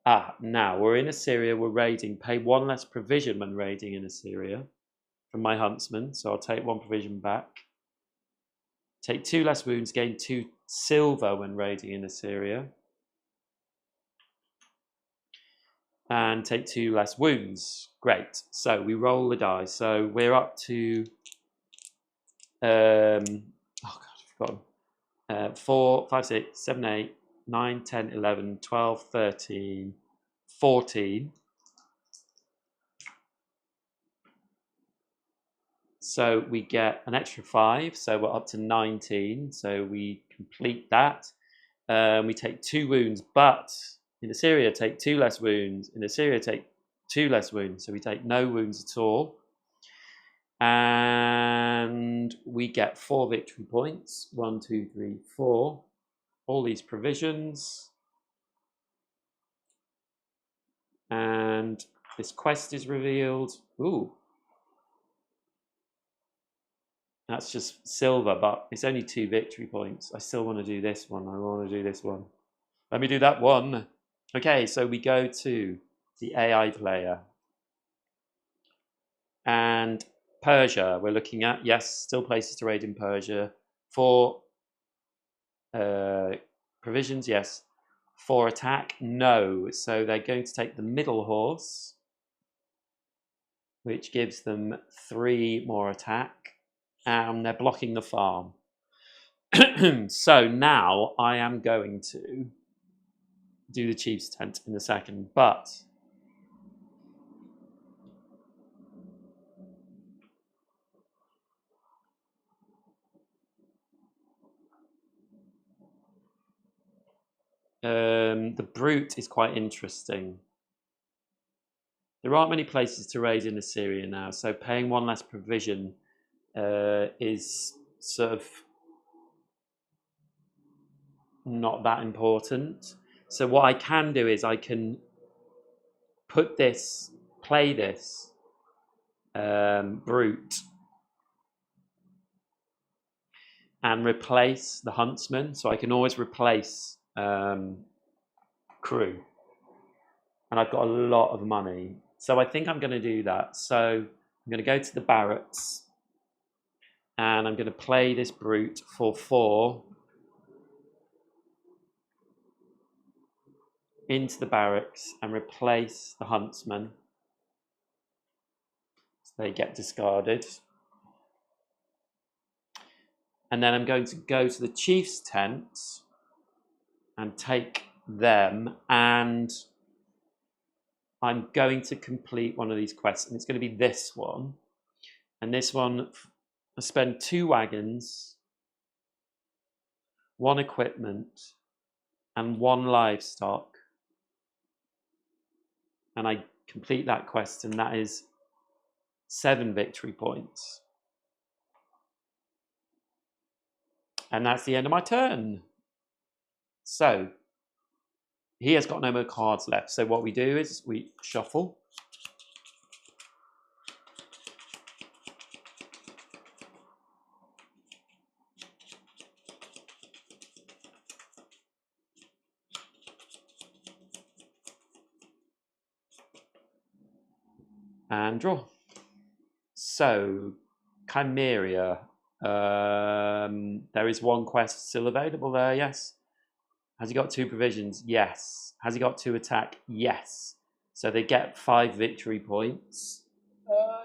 Now we're in Assyria, we're raiding. Pay 1 less provision when raiding in Assyria from my huntsman, so I'll take 1 provision back. Take 2 less wounds, gain 2 silver when raiding in Assyria. And take 2 less wounds. Great. So we roll the die. So we're up to 4, 5, 6, 7, 8, 9, 10, 11, 12, 13, 14. So we get an extra 5. So we're up to 19. So we complete that. We take 2 wounds, but in Assyria take 2 less wounds. In Assyria take 2 less wounds. So we take no wounds at all. And we get 4 victory points. 1, 2, 3, 4. All these provisions. And this quest is revealed. Ooh. That's just silver, but it's only 2 victory points. I still want to do this one. I want to do this one. Let me do that one. Okay, so we go to the AI player. And Persia, we're looking at. Yes, still places to raid in Persia. 4 provisions, yes. 4 attack, no. So they're going to take the middle horse, which gives them 3 more attack. And they're blocking the farm. So now I am going to do the chief's tent in a second, but the brute is quite interesting. There aren't many places to raid in Assyria now, so paying 1 less provision is sort of not that important. So what I can do is I can play this brute and replace the huntsman. So I can always replace crew. And I've got a lot of money. So I think I'm going to do that. So I'm going to go to the barracks and I'm going to play this brute for 4. into the barracks and replace the huntsman. So they get discarded. And then I'm going to go to the chief's tent and take them, and I'm going to complete one of these quests, and it's going to be this one. And this one, I spend 2 wagons, 1 equipment, and 1 livestock. And I complete that quest, and that is 7 victory points. And that's the end of my turn. So he has got no more cards left. So what we do is we shuffle. And draw. So Chimeria. There is 1 quest still available there, yes. Has he got 2 provisions? Yes. Has he got 2 attack? Yes. So they get 5 victory points.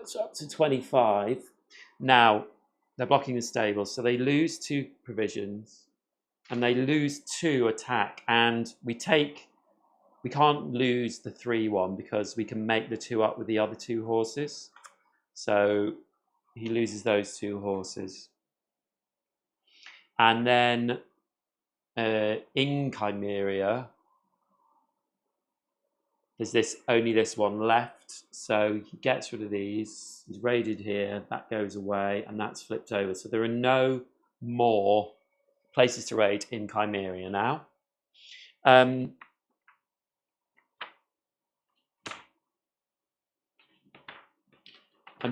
It's up to 25. Now, they're blocking the stable, so they lose 2 provisions, and they lose 2 attack, and we can't lose the 3-1 because we can make the 2 up with the other 2 horses. So he loses those 2 horses. And then in Chimeria, there's only this 1 left. So he gets rid of these. He's raided here. That goes away, and that's flipped over. So there are no more places to raid in Chimeria now. I'm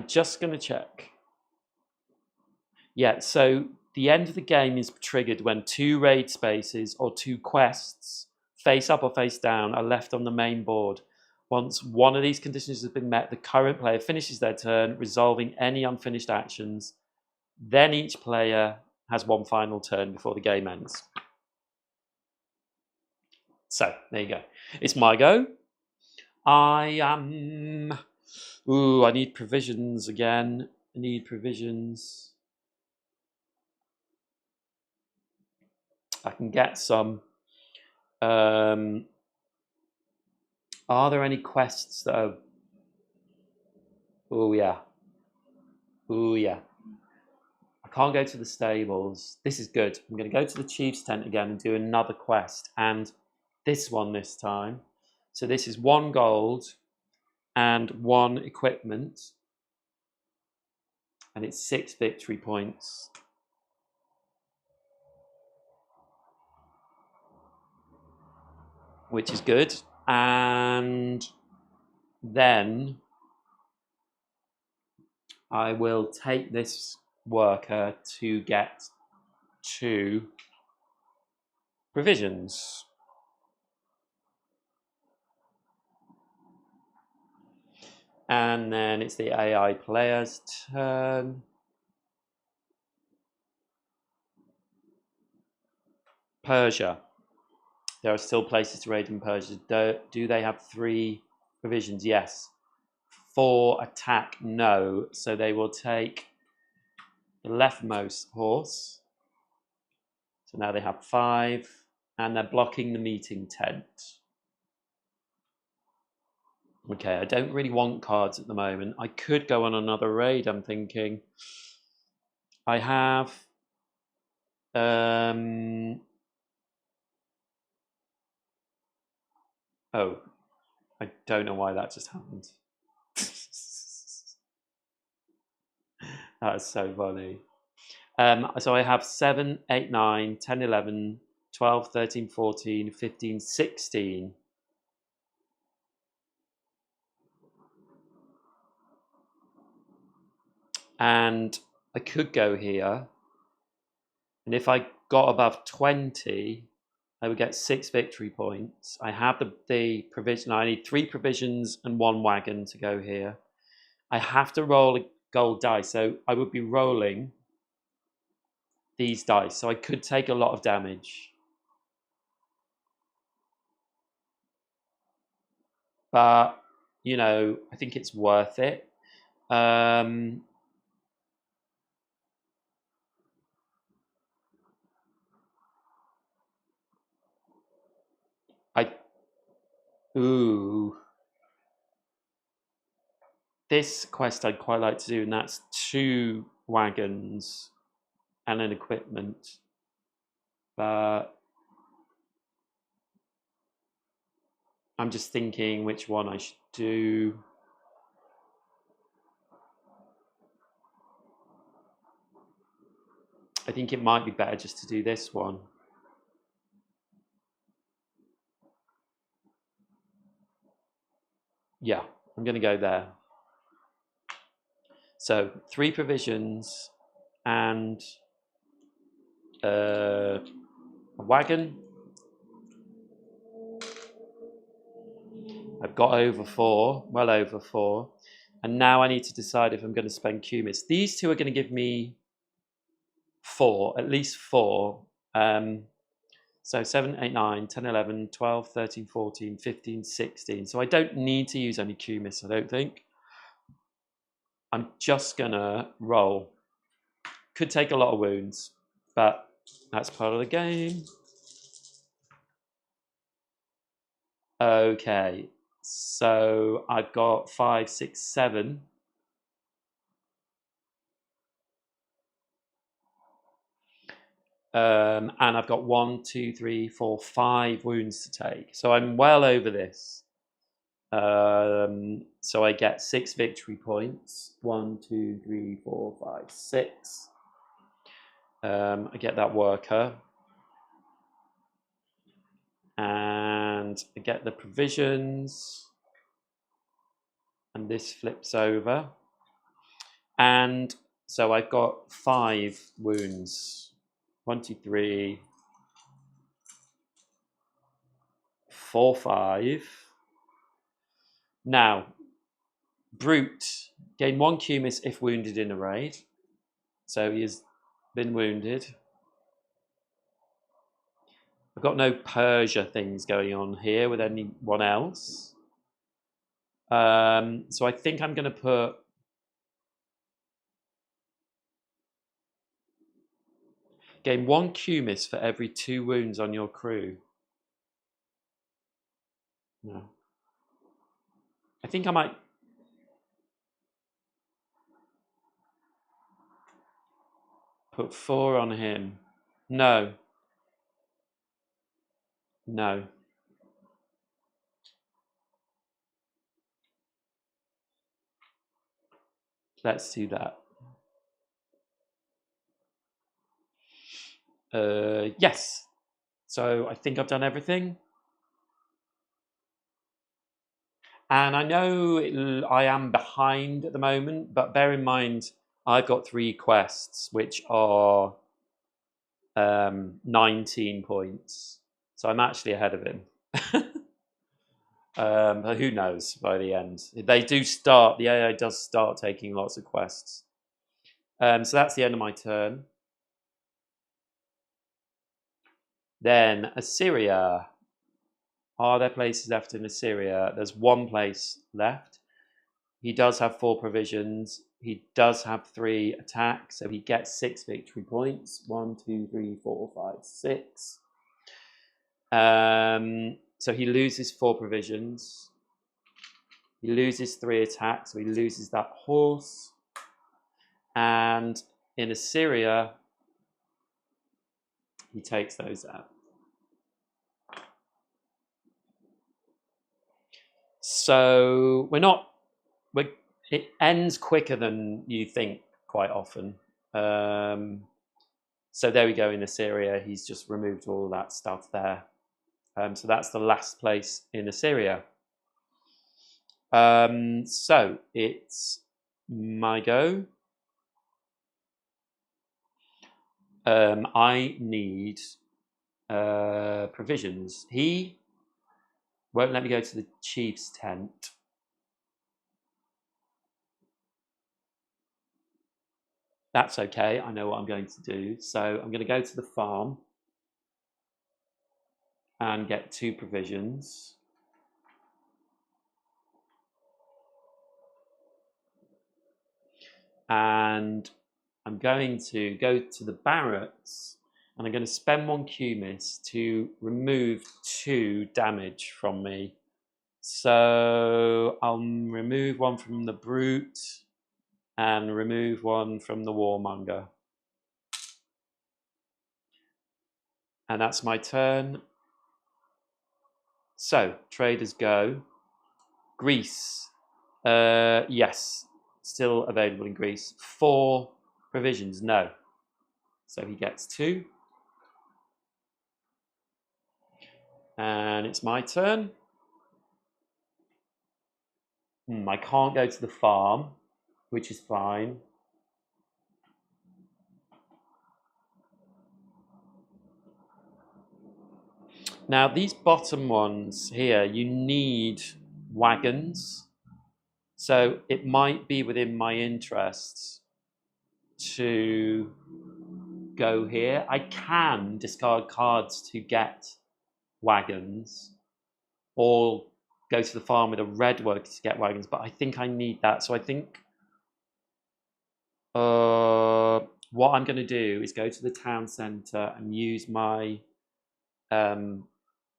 just going to check. Yeah, so the end of the game is triggered when 2 raid spaces or 2 quests, face up or face down, are left on the main board. Once one of these conditions has been met, the current player finishes their turn, resolving any unfinished actions. Then each player has 1 final turn before the game ends. So, there you go. It's my go. I need provisions again. I need provisions. I can get some. Are there any quests that are... Oh, yeah. Oh, yeah. I can't go to the stables. This is good. I'm going to go to the chief's tent again and do another quest. And this one this time. So this is 1 gold and 1 equipment. And it's 6 victory points. Which is good. And then I will take this worker to get 2 provisions. And then it's the AI player's turn. Persia. There are still places to raid in Persia. Do they have 3 provisions? Yes. 4 attack? No. So they will take the leftmost horse. So now they have 5. And they're blocking the meeting tent. Okay, I don't really want cards at the moment. I could go on another raid, I'm thinking. I have... Oh, I don't know why that just happened. That's so funny. So I have 7, 8, 9, 10, 11, 12, 13, 14, 15, 16. And I could go here. And if I got above 20, I would get 6 victory points. I have the provision. I need 3 provisions and 1 wagon to go here. I have to roll a gold dice. So I would be rolling these dice. So I could take a lot of damage. but you know, I think it's worth it. I ooh, this quest I'd quite like to do, and that's 2 wagons and an equipment. But I'm just thinking which one I should do. I think it might be better just to do this one. Yeah, I'm going to go there. So 3 provisions and a wagon. I've got over 4, well over 4. And now I need to decide if I'm going to spend Cumis. These 2 are going to give me 4, at least 4. So 7, 8, 9, 10, 11, 12, 13, 14, 15, 16. So I don't need to use any Cumis, I don't think. I'm just going to roll. Could take a lot of wounds, but that's part of the game. Okay, so I've got 5, 6, 7. And I've got 1, 2, 3, 4, 5 wounds to take. So I'm well over this. So I get 6 victory points. 1, 2, 3, 4, 5, 6. I get that worker. And I get the provisions. And this flips over. And so I've got 5 wounds. 1, 2, 3, 4, 5. Now, Brute, gain 1 Cumis if wounded in a raid. So he has been wounded. I've got no Persia things going on here with anyone else. So I think I'm going to put gain 1 Cumis for every 2 wounds on your crew. No. I think I might put 4 on him. No. No. Let's do that. Yes. So I think I've done everything. And I know I am behind at the moment, but bear in mind, I've got 3 quests, which are 19 points. So I'm actually ahead of him. But who knows by the end. They do start, the AI does start taking lots of quests. So that's the end of my turn. Then Assyria. Are there places left in Assyria? There's 1 place left. He does have 4 provisions. He does have 3 attacks, so he gets 6 victory points. 1, 2, 3, 4, 5, 6. So he loses 4 provisions. He loses 3 attacks, so he loses that horse. And in Assyria, he takes those out. So it ends quicker than you think quite often. So there we go in Assyria. He's just removed all that stuff there. So that's the last place in Assyria. So it's my go. I need provisions. He won't let me go to the chief's tent. That's okay. I know what I'm going to do. So I'm going to go to the farm and get 2 provisions. and I'm going to go to the barracks, and I'm going to spend 1 Cumis to remove 2 damage from me. So I'll remove 1 from the brute and remove 1 from the warmonger. And that's my turn. So traders go. Greece. Yes, still available in Greece. 4 provisions, no. So he gets 2. And it's my turn. I can't go to the farm, which is fine. Now, these bottom ones here, you need wagons. So it might be within my interests to go here. I can discard cards to get wagons, or go to the farm with a red worker to get wagons, but I think I need that. So I think what I'm going to do is go to the town centre and use my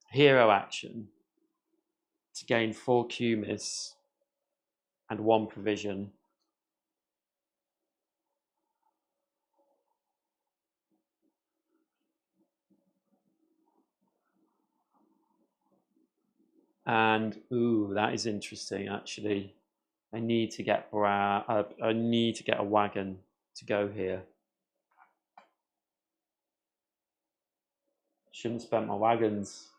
hero action to gain 4 Cumis and 1 provision. And ooh, that is interesting actually. I need to get I need to get a wagon to go here. Shouldn't have spent my wagons.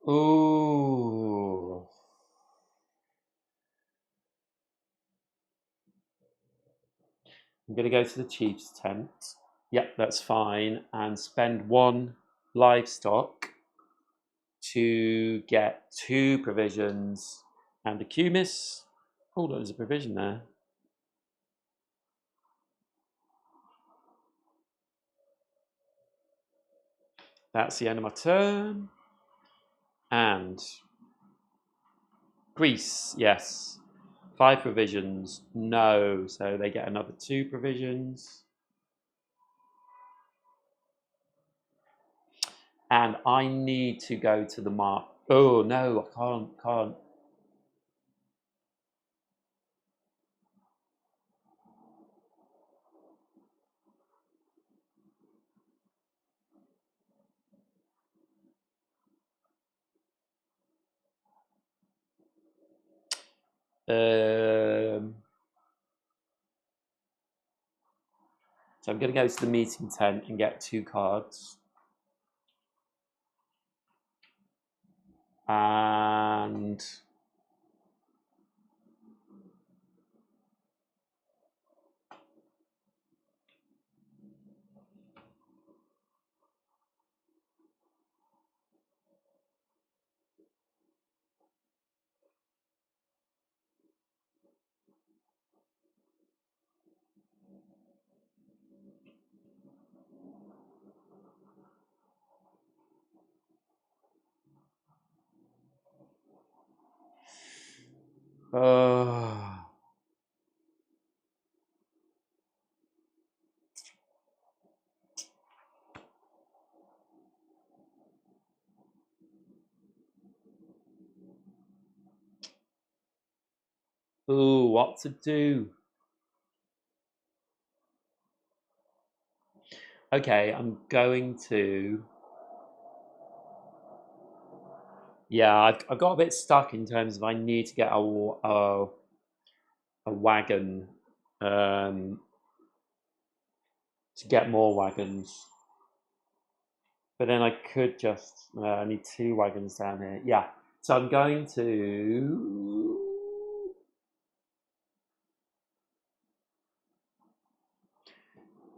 Ooh. I'm going to go to the chief's tent. Yep, that's fine. And spend 1 livestock to get 2 provisions and a Cumis. Oh, there's a provision there. That's the end of my turn. And Greece, yes. 5 provisions, no. So they get another 2 provisions. And I need to go to the mark. Oh, no, I can't. So I'm going to go to the meeting tent and get 2 cards. And ooh, what to do? Okay, I'm going to. Yeah, I've got a bit stuck in terms of I need to get a wagon to get more wagons. But then I could just. I need 2 wagons down here. Yeah, so I'm going to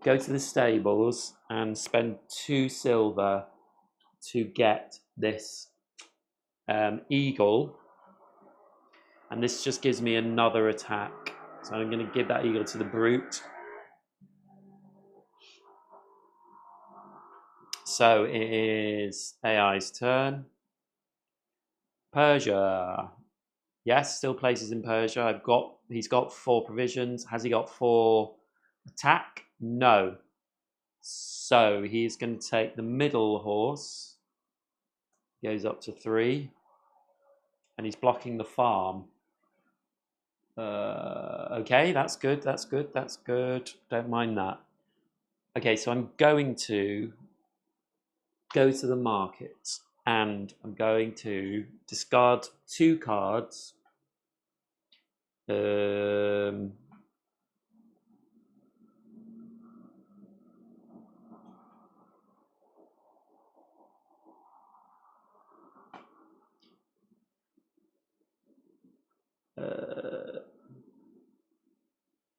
go to the stables and spend 2 silver to get this eagle, and this just gives me another attack. So I'm going to give that eagle to the brute. So it is AI's turn. Persia. Yes, still places in Persia. He's got 4 provisions. Has he got 4 attack? No. So he's going to take the middle horse. Goes up to 3. And he's blocking the farm. Okay, that's good, that's good, that's good. Don't mind that. Okay, so I'm going to go to the market and I'm going to discard 2 cards.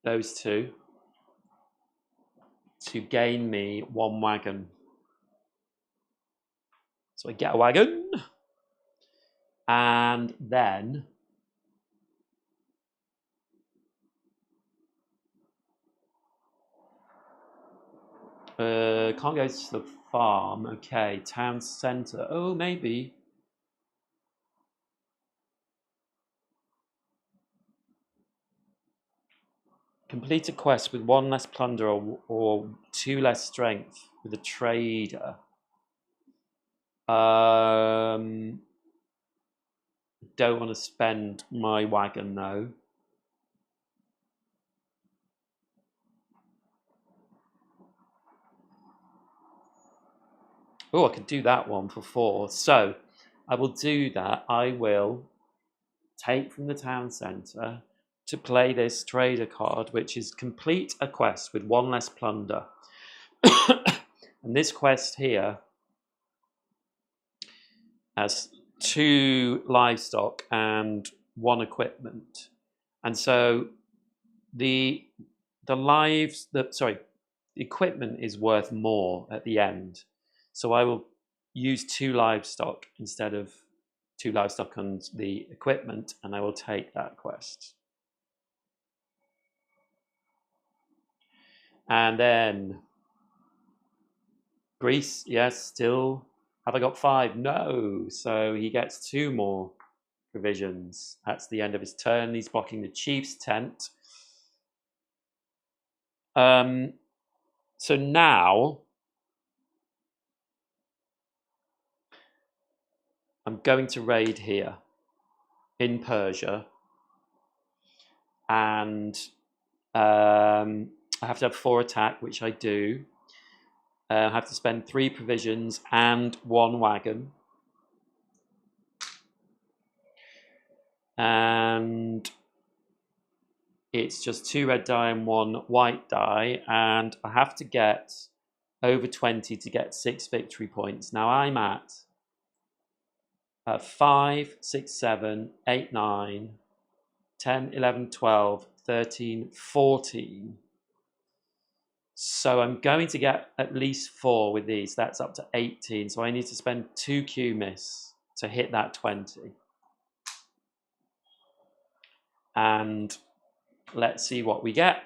Those 2 to gain me 1 wagon. So I get a wagon, and then can't go to the farm. Okay, town centre. Oh, maybe. Complete a quest with 1 less plunder or 2 less strength with a trader. Don't want to spend my wagon though. Oh, I could do that one for 4. So I will do that. I will take from the town centre to play this trader card, which is complete a quest with 1 less plunder. And this quest here has 2 livestock and 1 equipment. And so the equipment is worth more at the end. So I will use 2 livestock instead of 2 livestock on the equipment, and I will take that quest. And then Greece, yes, still. Have I got 5? No. So he gets 2 more provisions. That's the end of his turn. He's blocking the chief's tent. So now I'm going to raid here in Persia, and I have to have 4 attack, which I do. I have to spend 3 provisions and 1 wagon. And it's just 2 red die and 1 white die, and I have to get over 20 to get 6 victory points. Now I'm at 5, 6, 7, 8, 9, 10, 11, 12, 13, 14. So I'm going to get at least 4 with these. That's up to 18. So I need to spend 2 Q miss to hit that 20. And let's see what we get.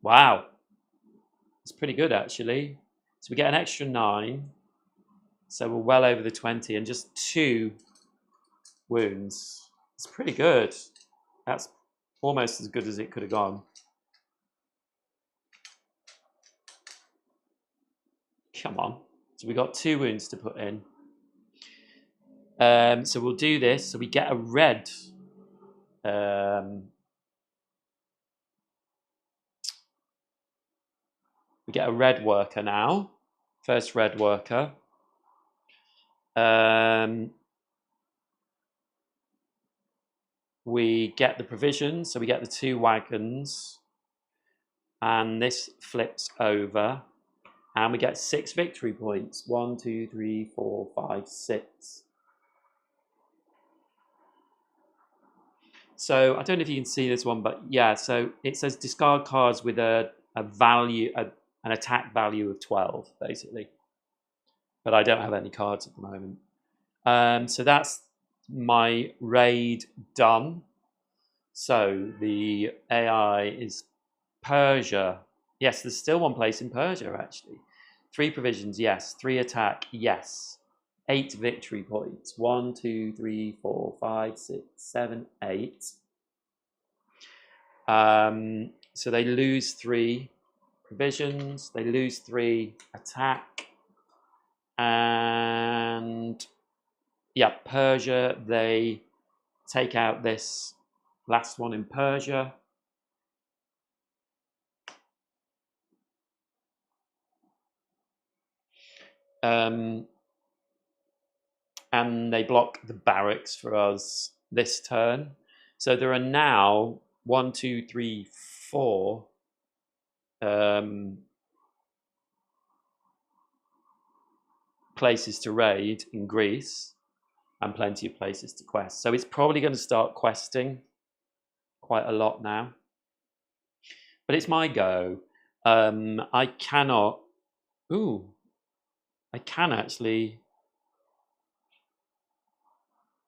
Wow. It's pretty good, actually. So we get an extra 9. So we're well over the 20 and just 2 wounds. It's pretty good. That's almost as good as it could have gone. Come on. So we got 2 wounds to put in. So we'll do this. So we get a red. We get a red worker now. First red worker. We get the provisions. So we get the 2 wagons. And this flips over. And we get 6 victory points. 1, 2, 3, 4, 5, 6. So I don't know if you can see this one, but yeah, so it says discard cards with a value, an attack value of 12, basically. But I don't have any cards at the moment. So that's my raid done. So the AI is Persia. Yes, there's still one place in Persia, actually. 3 provisions, yes. 3 attack, yes. 8 victory points. 1, 2, 3, 4, 5, 6, 7, 8. So they lose 3 provisions. They lose 3 attack. And yeah, Persia, they take out this last one in Persia. And they block the barracks for us this turn. So there are now 1, 2, 3, 4 places to raid in Greece and plenty of places to quest. So it's probably going to start questing quite a lot now. But it's my go. I cannot... Ooh. I can actually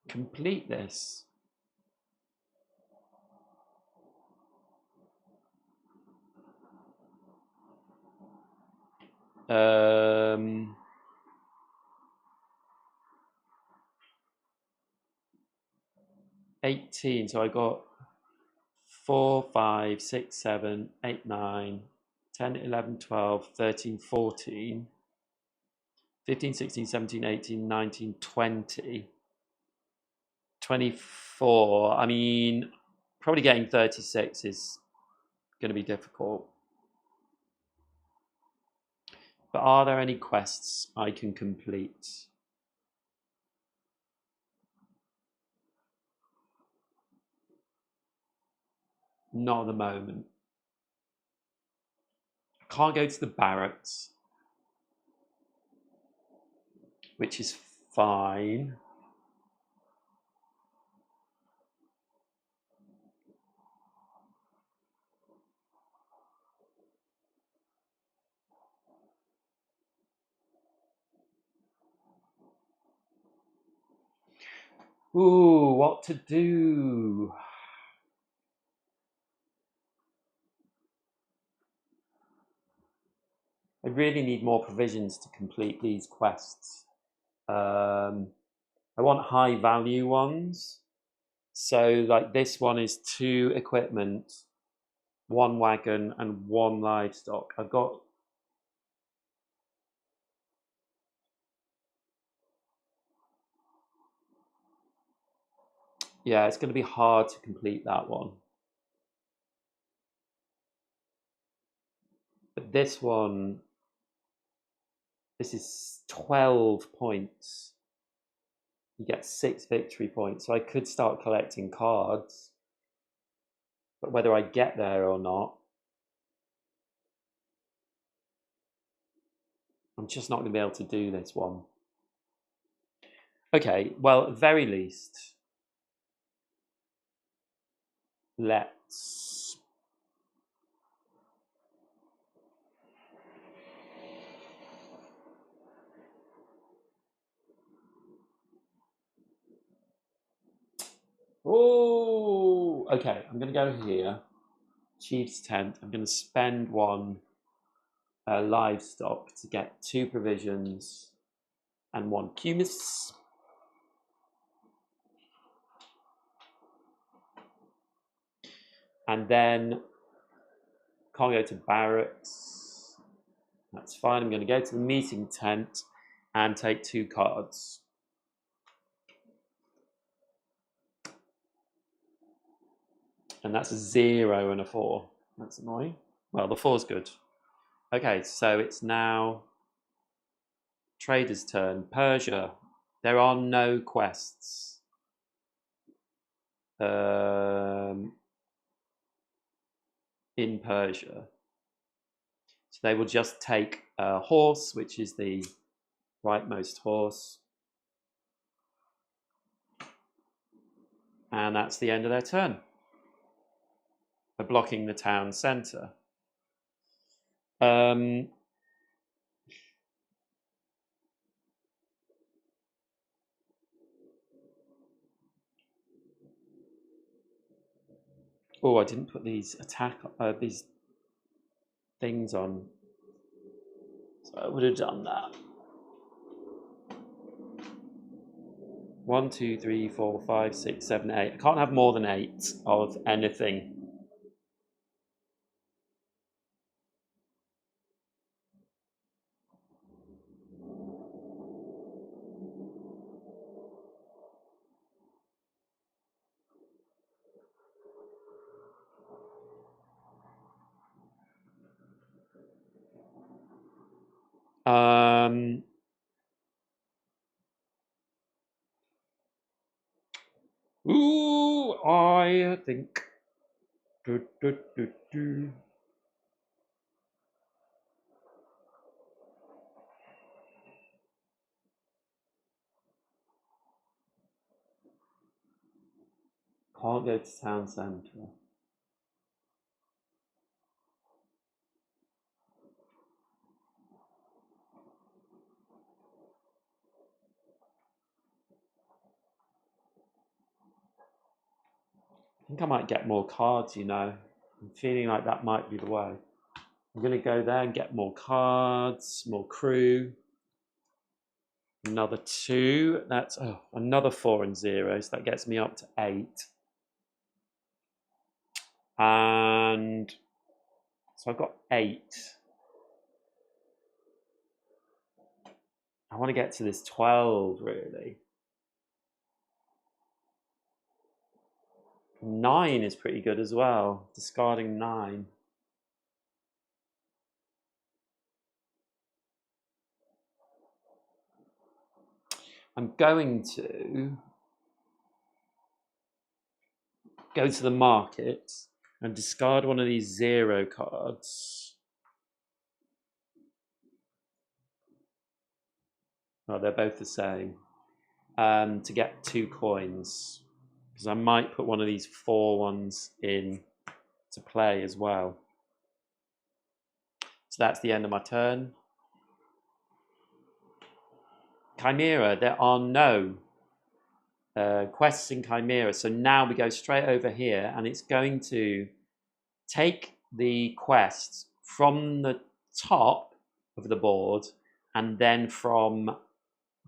complete this. Um... 18, so I got 4, 5, 6, 7, 8, 9, 10, 11, 12, 13, 14, 15, 16, 17, 18, 19, 20, 24. I mean, probably getting 36 is going to be difficult. But are there any quests I can complete? Not at the moment. I can't go to the barracks, which is fine. Ooh, what to do? I really need more provisions to complete these quests. I want high value ones. So like this one is 2 equipment, 1 wagon and 1 livestock. I've got... Yeah, it's going to be hard to complete that one. But this one, this is 12 points. You get 6 victory points. So I could start collecting cards. But whether I get there or not, I'm just not going to be able to do this one. Okay, well, at the very least, let's... Oh, okay, I'm going to go here. Chief's tent. I'm going to spend 1 livestock to get 2 provisions and 1 cumis. And then can't go to barracks. That's fine. I'm going to go to the meeting tent and take 2 cards. And that's a 0 and a 4. That's annoying. Well, the 4's good. Okay, so it's now trader's turn. Persia. There are no quests. In Persia. So they will just take a horse, which is the rightmost horse. And that's the end of their turn. They're blocking the town centre. Oh, I didn't put these these things on. So I would have done that. 1, 2, 3, 4, 5, 6, 7, 8. I can't have more than 8 of anything. Ooh, I think. Can't go to town centre. I think I might get more cards, you know. I'm feeling like that might be the way. I'm going to go there and get more cards, more crew. Another 2. That's another 4 and 0. So that gets me up to 8. And so I've got 8. I want to get to this 12, really. 9 is pretty good as well. Discarding 9. I'm going to go to the market and discard one of these 0 cards. Oh, they're both the same. To get 2 coins. Because I might put one of these 4 ones in to play as well. So that's the end of my turn. Chimera, there are no quests in Chimera. So now we go straight over here and it's going to take the quests from the top of the board and then from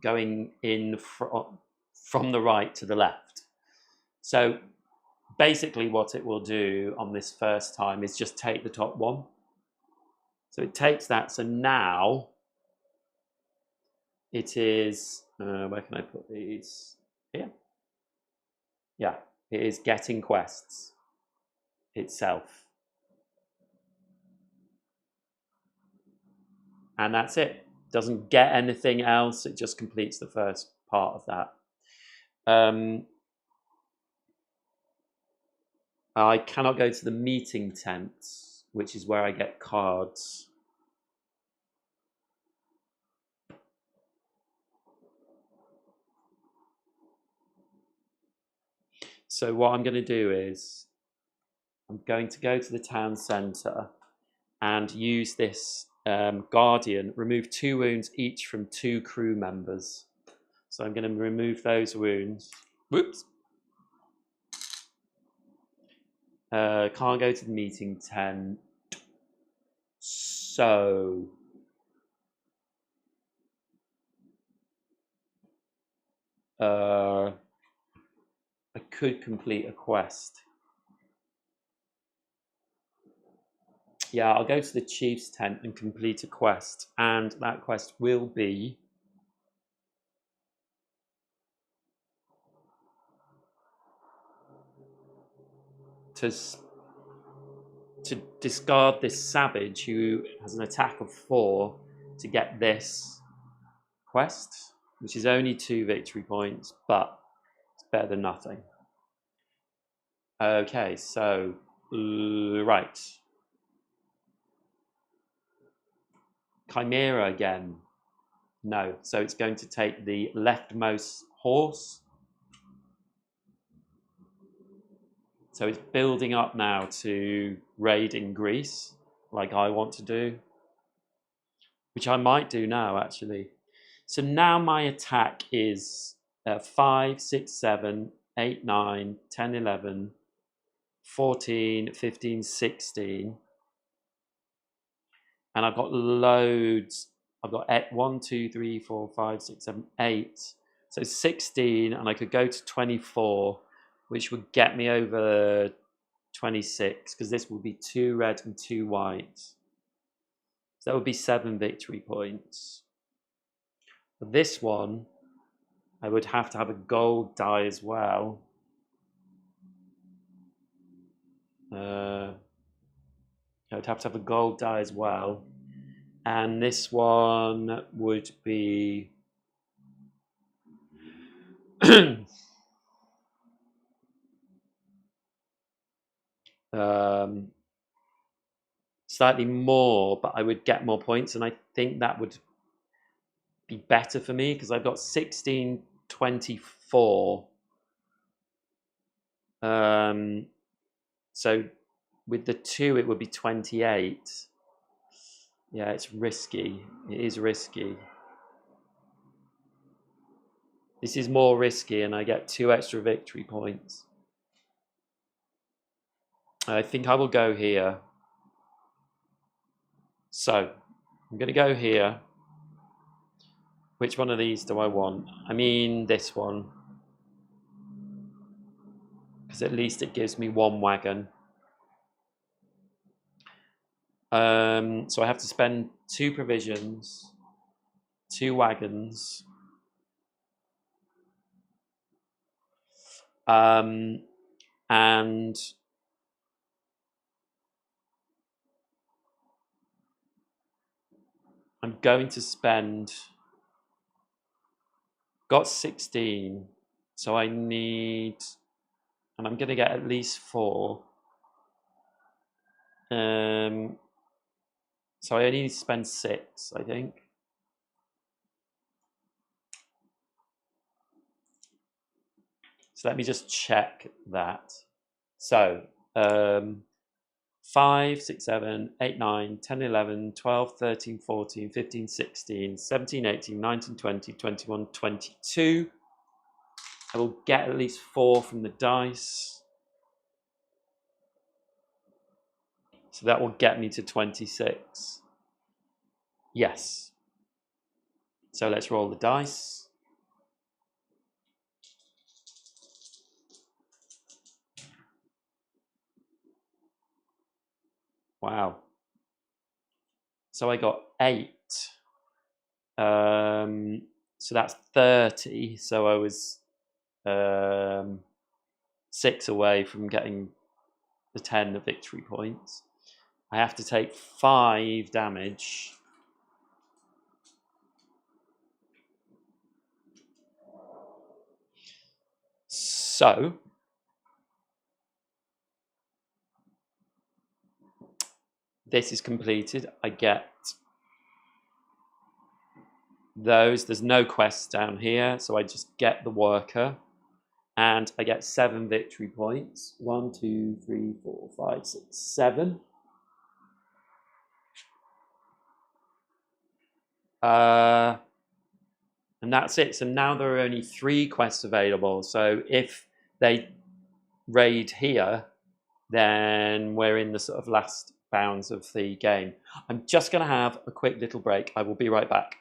going in from the right to the left. So basically what it will do on this first time is just take the top one. So it takes that. So now it is, where can I put these? Here. Yeah, it is getting quests itself. And that's it. Doesn't get anything else. It just completes the first part of that. I cannot go to the meeting tent, which is where I get cards. So what I'm going to do is I'm going to go to the town centre and use this Guardian, remove 2 wounds each from 2 crew members. So I'm going to remove those wounds. Whoops. Can't go to the meeting tent. So I could complete a quest. Yeah, I'll go to the chief's tent and complete a quest. And that quest will be to discard this savage who has an attack of 4 to get this quest, which is only 2 victory points, but it's better than nothing. Okay, so right. Chimera again. No, so it's going to take the leftmost horse. So it's building up now to raid in Greece, like I want to do, which I might do now, actually. So now my attack is 5, 6, 7, 8, 9, 10, 11, 14, 15, 16. And I've got loads. I've got 1, 2, 3, 4, 5, 6, 7, 8. So 16, and I could go to 24, which would get me over 26, because this will be 2 red and 2 white. So that would be 7 victory points. For this one, I would have to have a gold die as well. I would have to have a gold die as well. And this one would be slightly more, but I would get more points, and I think that would be better for me because I've got 16, 24. So with the 2, it would be 28. Yeah, it's risky. It is risky. This is more risky, and I get 2 extra victory points. I think I will go here. So I'm going to go here. Which one of these do I want? I mean this one, because at least it gives me 1 wagon. So I have to spend 2 provisions, 2 wagons, and I'm going to spend, got 16, so I need, and I'm going to get at least 4. So I only need to spend 6, I think. So let me just check that. So 5, 6, 7, 8, 9, 10, 11, 12, 13, 14, 15, 16, 17, 18, 19, 20, 21, 22. I will get at least 4 from the dice. So that will get me to 26. Yes. So let's roll the dice. Wow. So I got 8. So that's 30. So I was 6 away from getting the 10 victory points. I have to take 5 damage. So this is completed. I get those. There's no quests down here, so I just get the worker, and I get 7 victory points. 1, 2, 3, 4, 5, 6, 7. And that's it. So now there are only 3 quests available. So if they raid here, then we're in the sort of last bounds of the game. I'm just going to have a quick little break. I will be right back.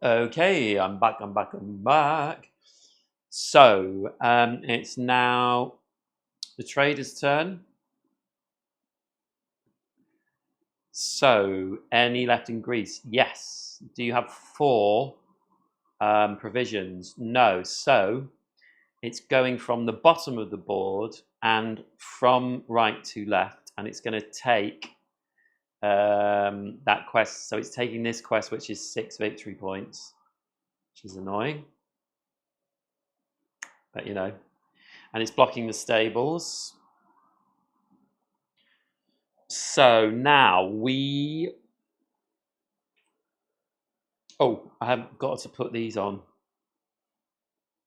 Okay, I'm back. So it's now the trader's turn. So any left in Greece? Yes. Do you have 4 provisions? No. So it's going from the bottom of the board and from right to left, and it's going to take that quest. So it's taking this quest, which is 6 victory points, which is annoying, but you know. And it's blocking the stables. So now we... Oh, I haven't got to put these on.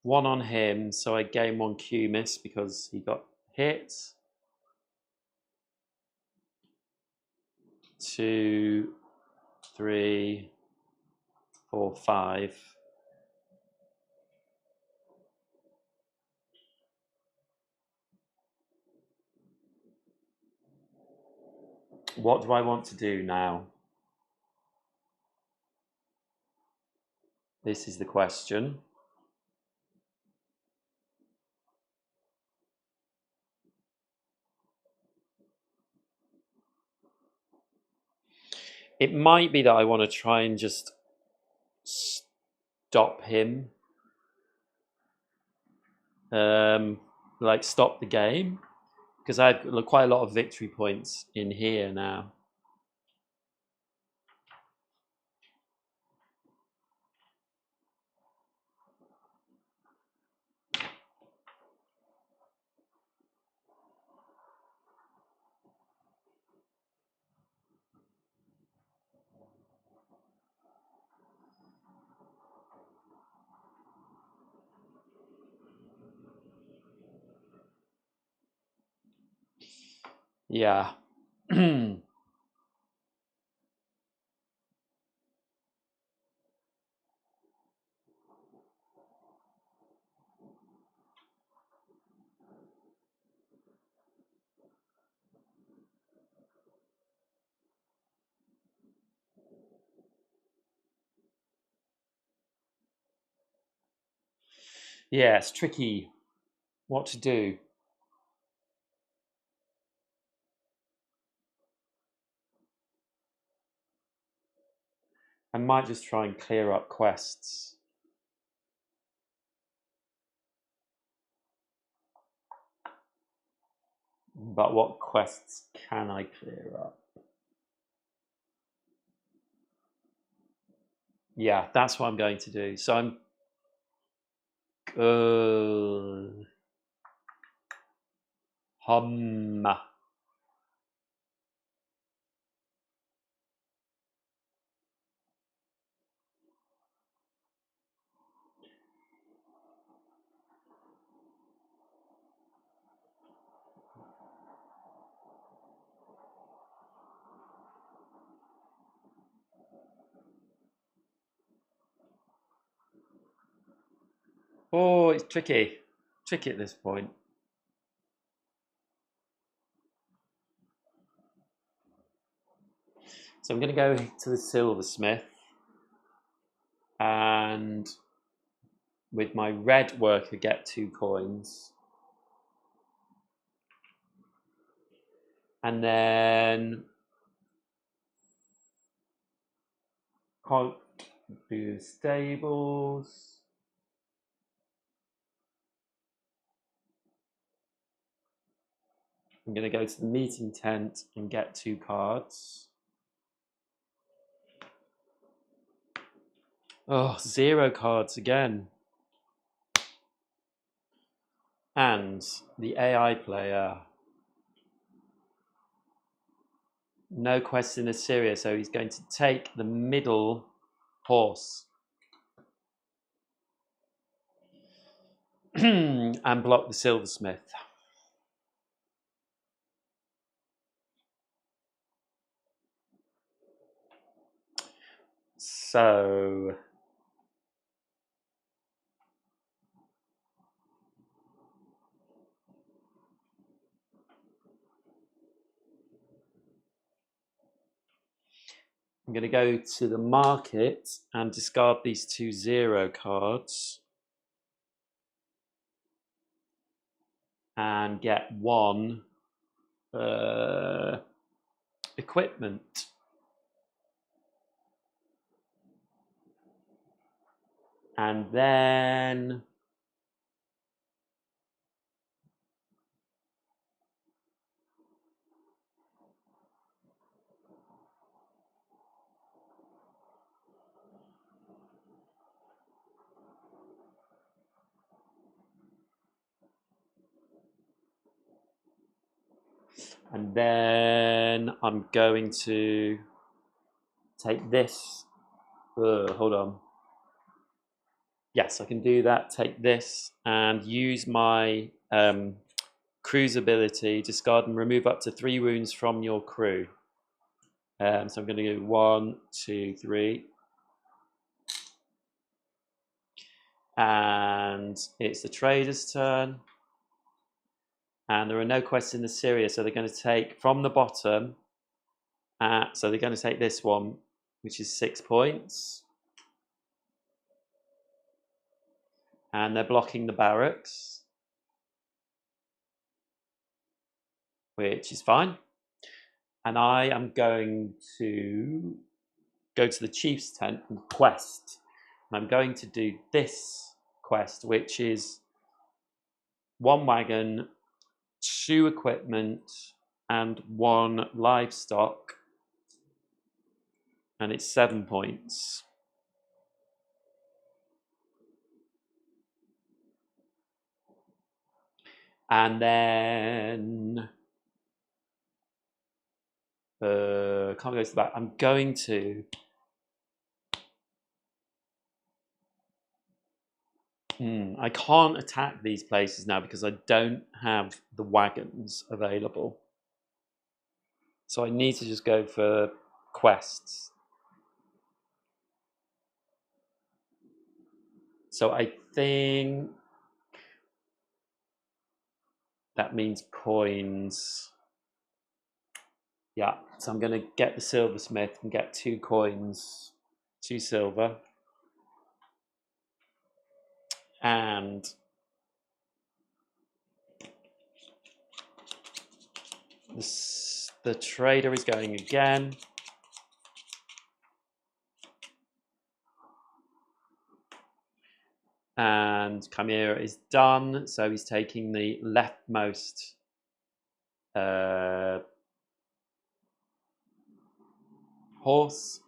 1 on him, so I gain 1 Q-miss because he got hit. 2, 3, 4, 5. What do I want to do now? This is the question. It might be that I want to try and just stop him. Like stop the game. Because I have quite a lot of victory points in here now. Yeah. Yeah, it's tricky what to do. I might just try and clear up quests. But what quests can I clear up? Yeah, that's what I'm going to do. So I'm... hum. Oh, it's tricky. Tricky at this point. So I'm going to go to the silversmith. And with my red worker, get 2 coins. And then can't do stables. I'm going to go to the meeting tent and get 2 cards. Oh, 0 cards again. And the AI player. No quest in Assyria, so he's going to take the middle horse. And block the silversmith. So I'm going to go to the market and discard these 2 0 cards and get 1 equipment. And then I'm going to take this. Hold on. Yes, I can do that. Take this and use my crew's ability, discard and remove up to 3 wounds from your crew. So I'm going to go 1, 2, 3. And it's the trader's turn. And there are no quests in the Scythia, so they're going to take from the bottom. So they're going to take this one, which is 6 points. And they're blocking the barracks, which is fine. And I am going to go to the chief's tent and quest. And I'm going to do this quest, which is 1 wagon, 2 equipment, and 1 livestock. And it's 7 points. And then can't go to the back. I'm going to I can't attack these places now because I don't have the wagons available. So I need to just go for quests. So I think that means coins. Yeah, so I'm going to get the silversmith and get 2 coins, 2 silver. And the trader is going again. And Chimera is done, so he's taking the leftmost horse.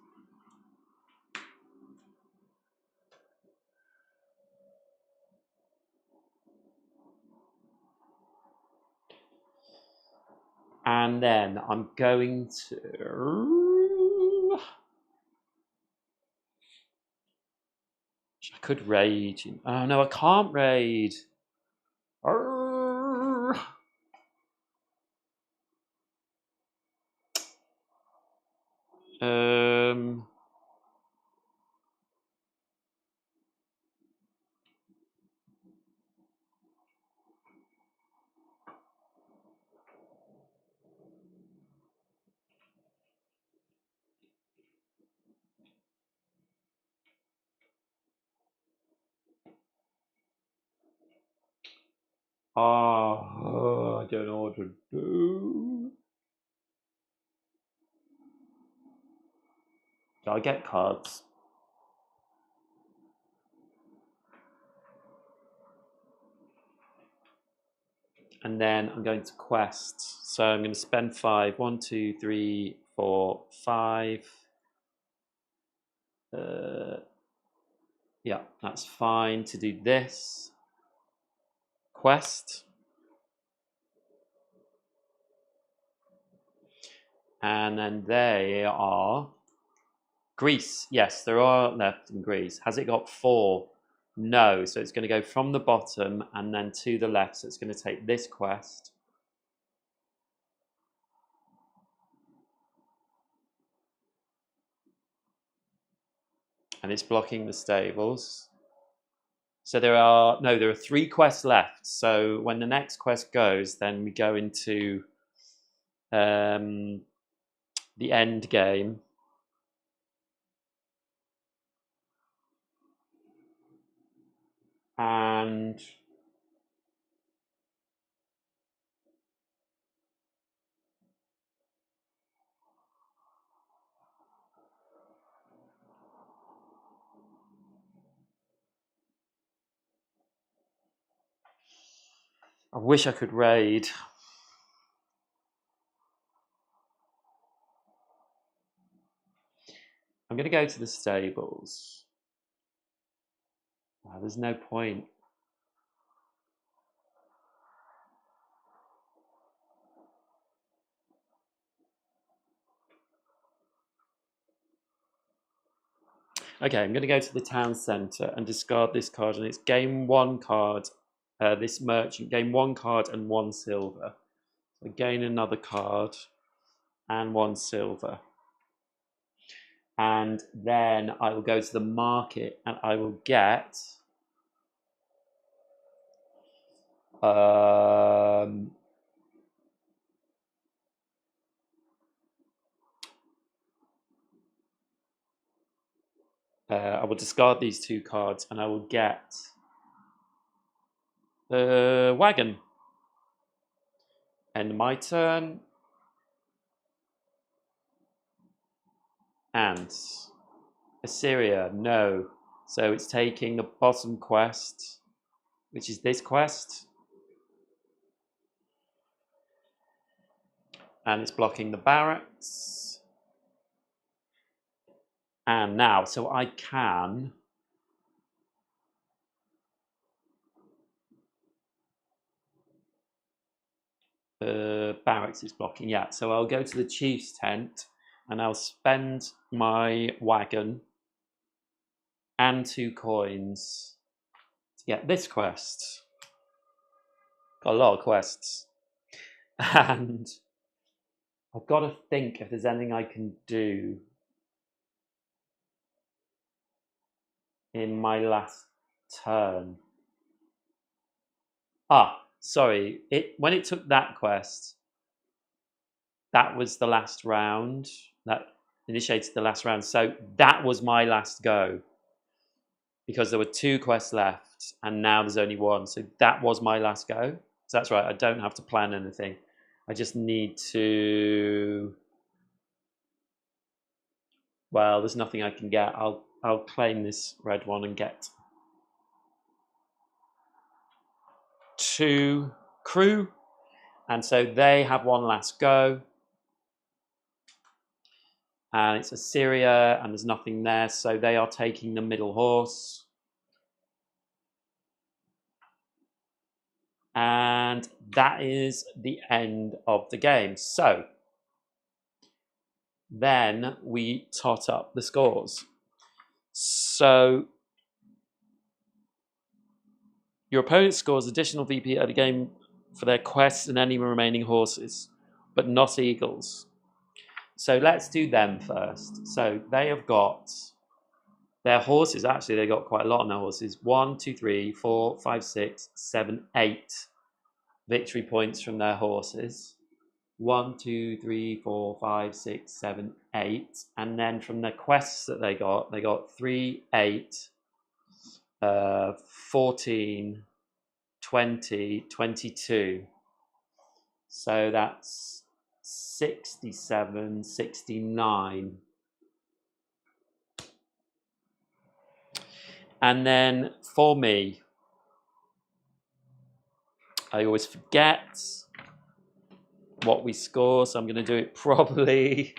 And then I'm going to... I could raid. Oh no, I can't raid. I don't know what to do. I get cards. And then I'm going to quest. So I'm going to spend 5. 1, 2, 3, 4, 5. Yeah, that's fine to do this quest. And then they are Greece. Yes, there are left in Greece. Has it got 4? No, so it's going to go from the bottom and then to the left. So it's going to take this quest. And it's blocking the stables. So there are 3 quests left. So when the next quest goes, then we go into the end game. And I wish I could raid. I'm going to go to the stables. Oh, there's no point. Okay, I'm going to go to the town centre and discard this card, and it's game 1 card. This merchant, game 1 card and 1 silver. So gain another card and 1 silver. And then I will go to the market and I will get I will discard these 2 cards and I will get the wagon. End my turn. And Assyria, no. So it's taking the bottom quest, which is this quest. And it's blocking the barracks. And now, so I can barracks is blocking, yeah. So I'll go to the chief's tent and I'll spend my wagon and 2 coins to get this quest. Got a lot of quests. And I've got to think if there's anything I can do in my last turn. Ah, sorry. When it took that quest, that was the last round. That initiated the last round. So that was my last go. Because there were 2 quests left and now there's only 1. So that was my last go. So that's right. I don't have to plan anything. I just need to... Well, there's nothing I can get. I'll claim this red one and get 2 crew. And so they have 1 last go. And it's Assyria and there's nothing there. So they are taking the middle horse. And that is the end of the game. So then we tot up the scores. So your opponent scores additional VP at a game for their quests and any remaining horses, but not eagles. So let's do them first. So they have got their horses. Actually, they got quite a lot on their horses. 1, 2, 3, 4, 5, 6, 7, 8 victory points from their horses. 1, 2, 3, 4, 5, 6, 7, 8. And then from the quests that they got 3, 8, 14, 20, 22. So that's 67, 69. And then for me, I always forget what we score, so I'm going to do it properly.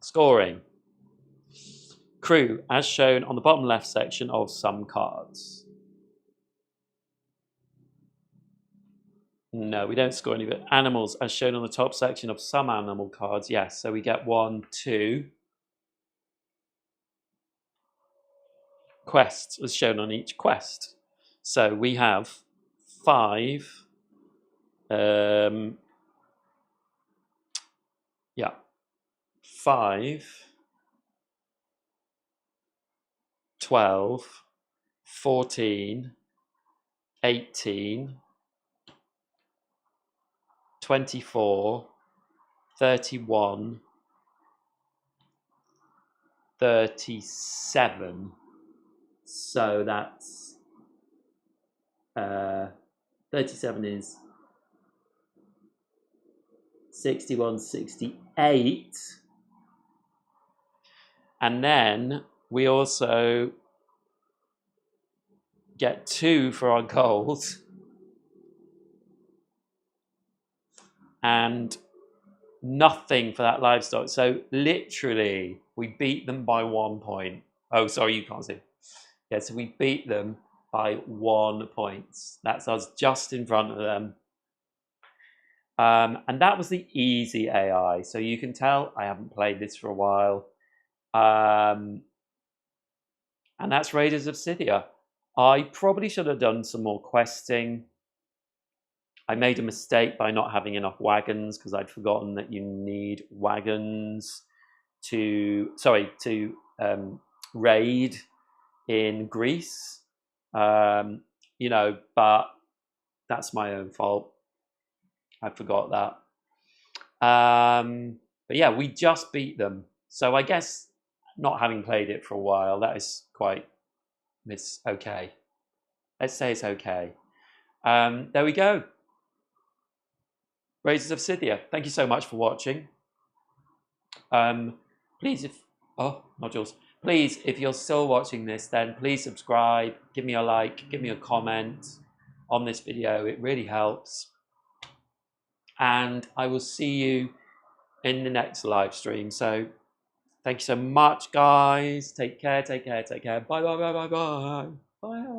Scoring. Crew, as shown on the bottom left section of some cards. No, we don't score any of it. Animals, as shown on the top section of some animal cards. Yes, so we get 1, 2. Quests, as shown on each quest. So we have 5. 5, 12, 14, 18, 24, 31, 37. So that's 37 is 61, 68. And then we also get 2 for our gold. And nothing for that livestock. So literally, we beat them by 1 point. Oh, sorry, you can't see. Yeah, so we beat them by 1 point. That's us just in front of them. And that was the easy AI. So you can tell I haven't played this for a while. And that's Raiders of Scythia. I probably should have done some more questing. I made a mistake by not having enough wagons because I'd forgotten that you need wagons to raid in Greece. You know, but that's my own fault. I forgot that. But yeah, we just beat them. So I guess not having played it for a while, that is it's okay. Let's say it's okay. There we go. Raiders of Scythia. Thank you so much for watching. Please, nodules. Please, if you're still watching this, then please subscribe, give me a like, give me a comment on this video. It really helps. And I will see you in the next live stream. So thank you so much, guys. Take care, take care, take care. Bye, bye, bye, bye, bye. Bye.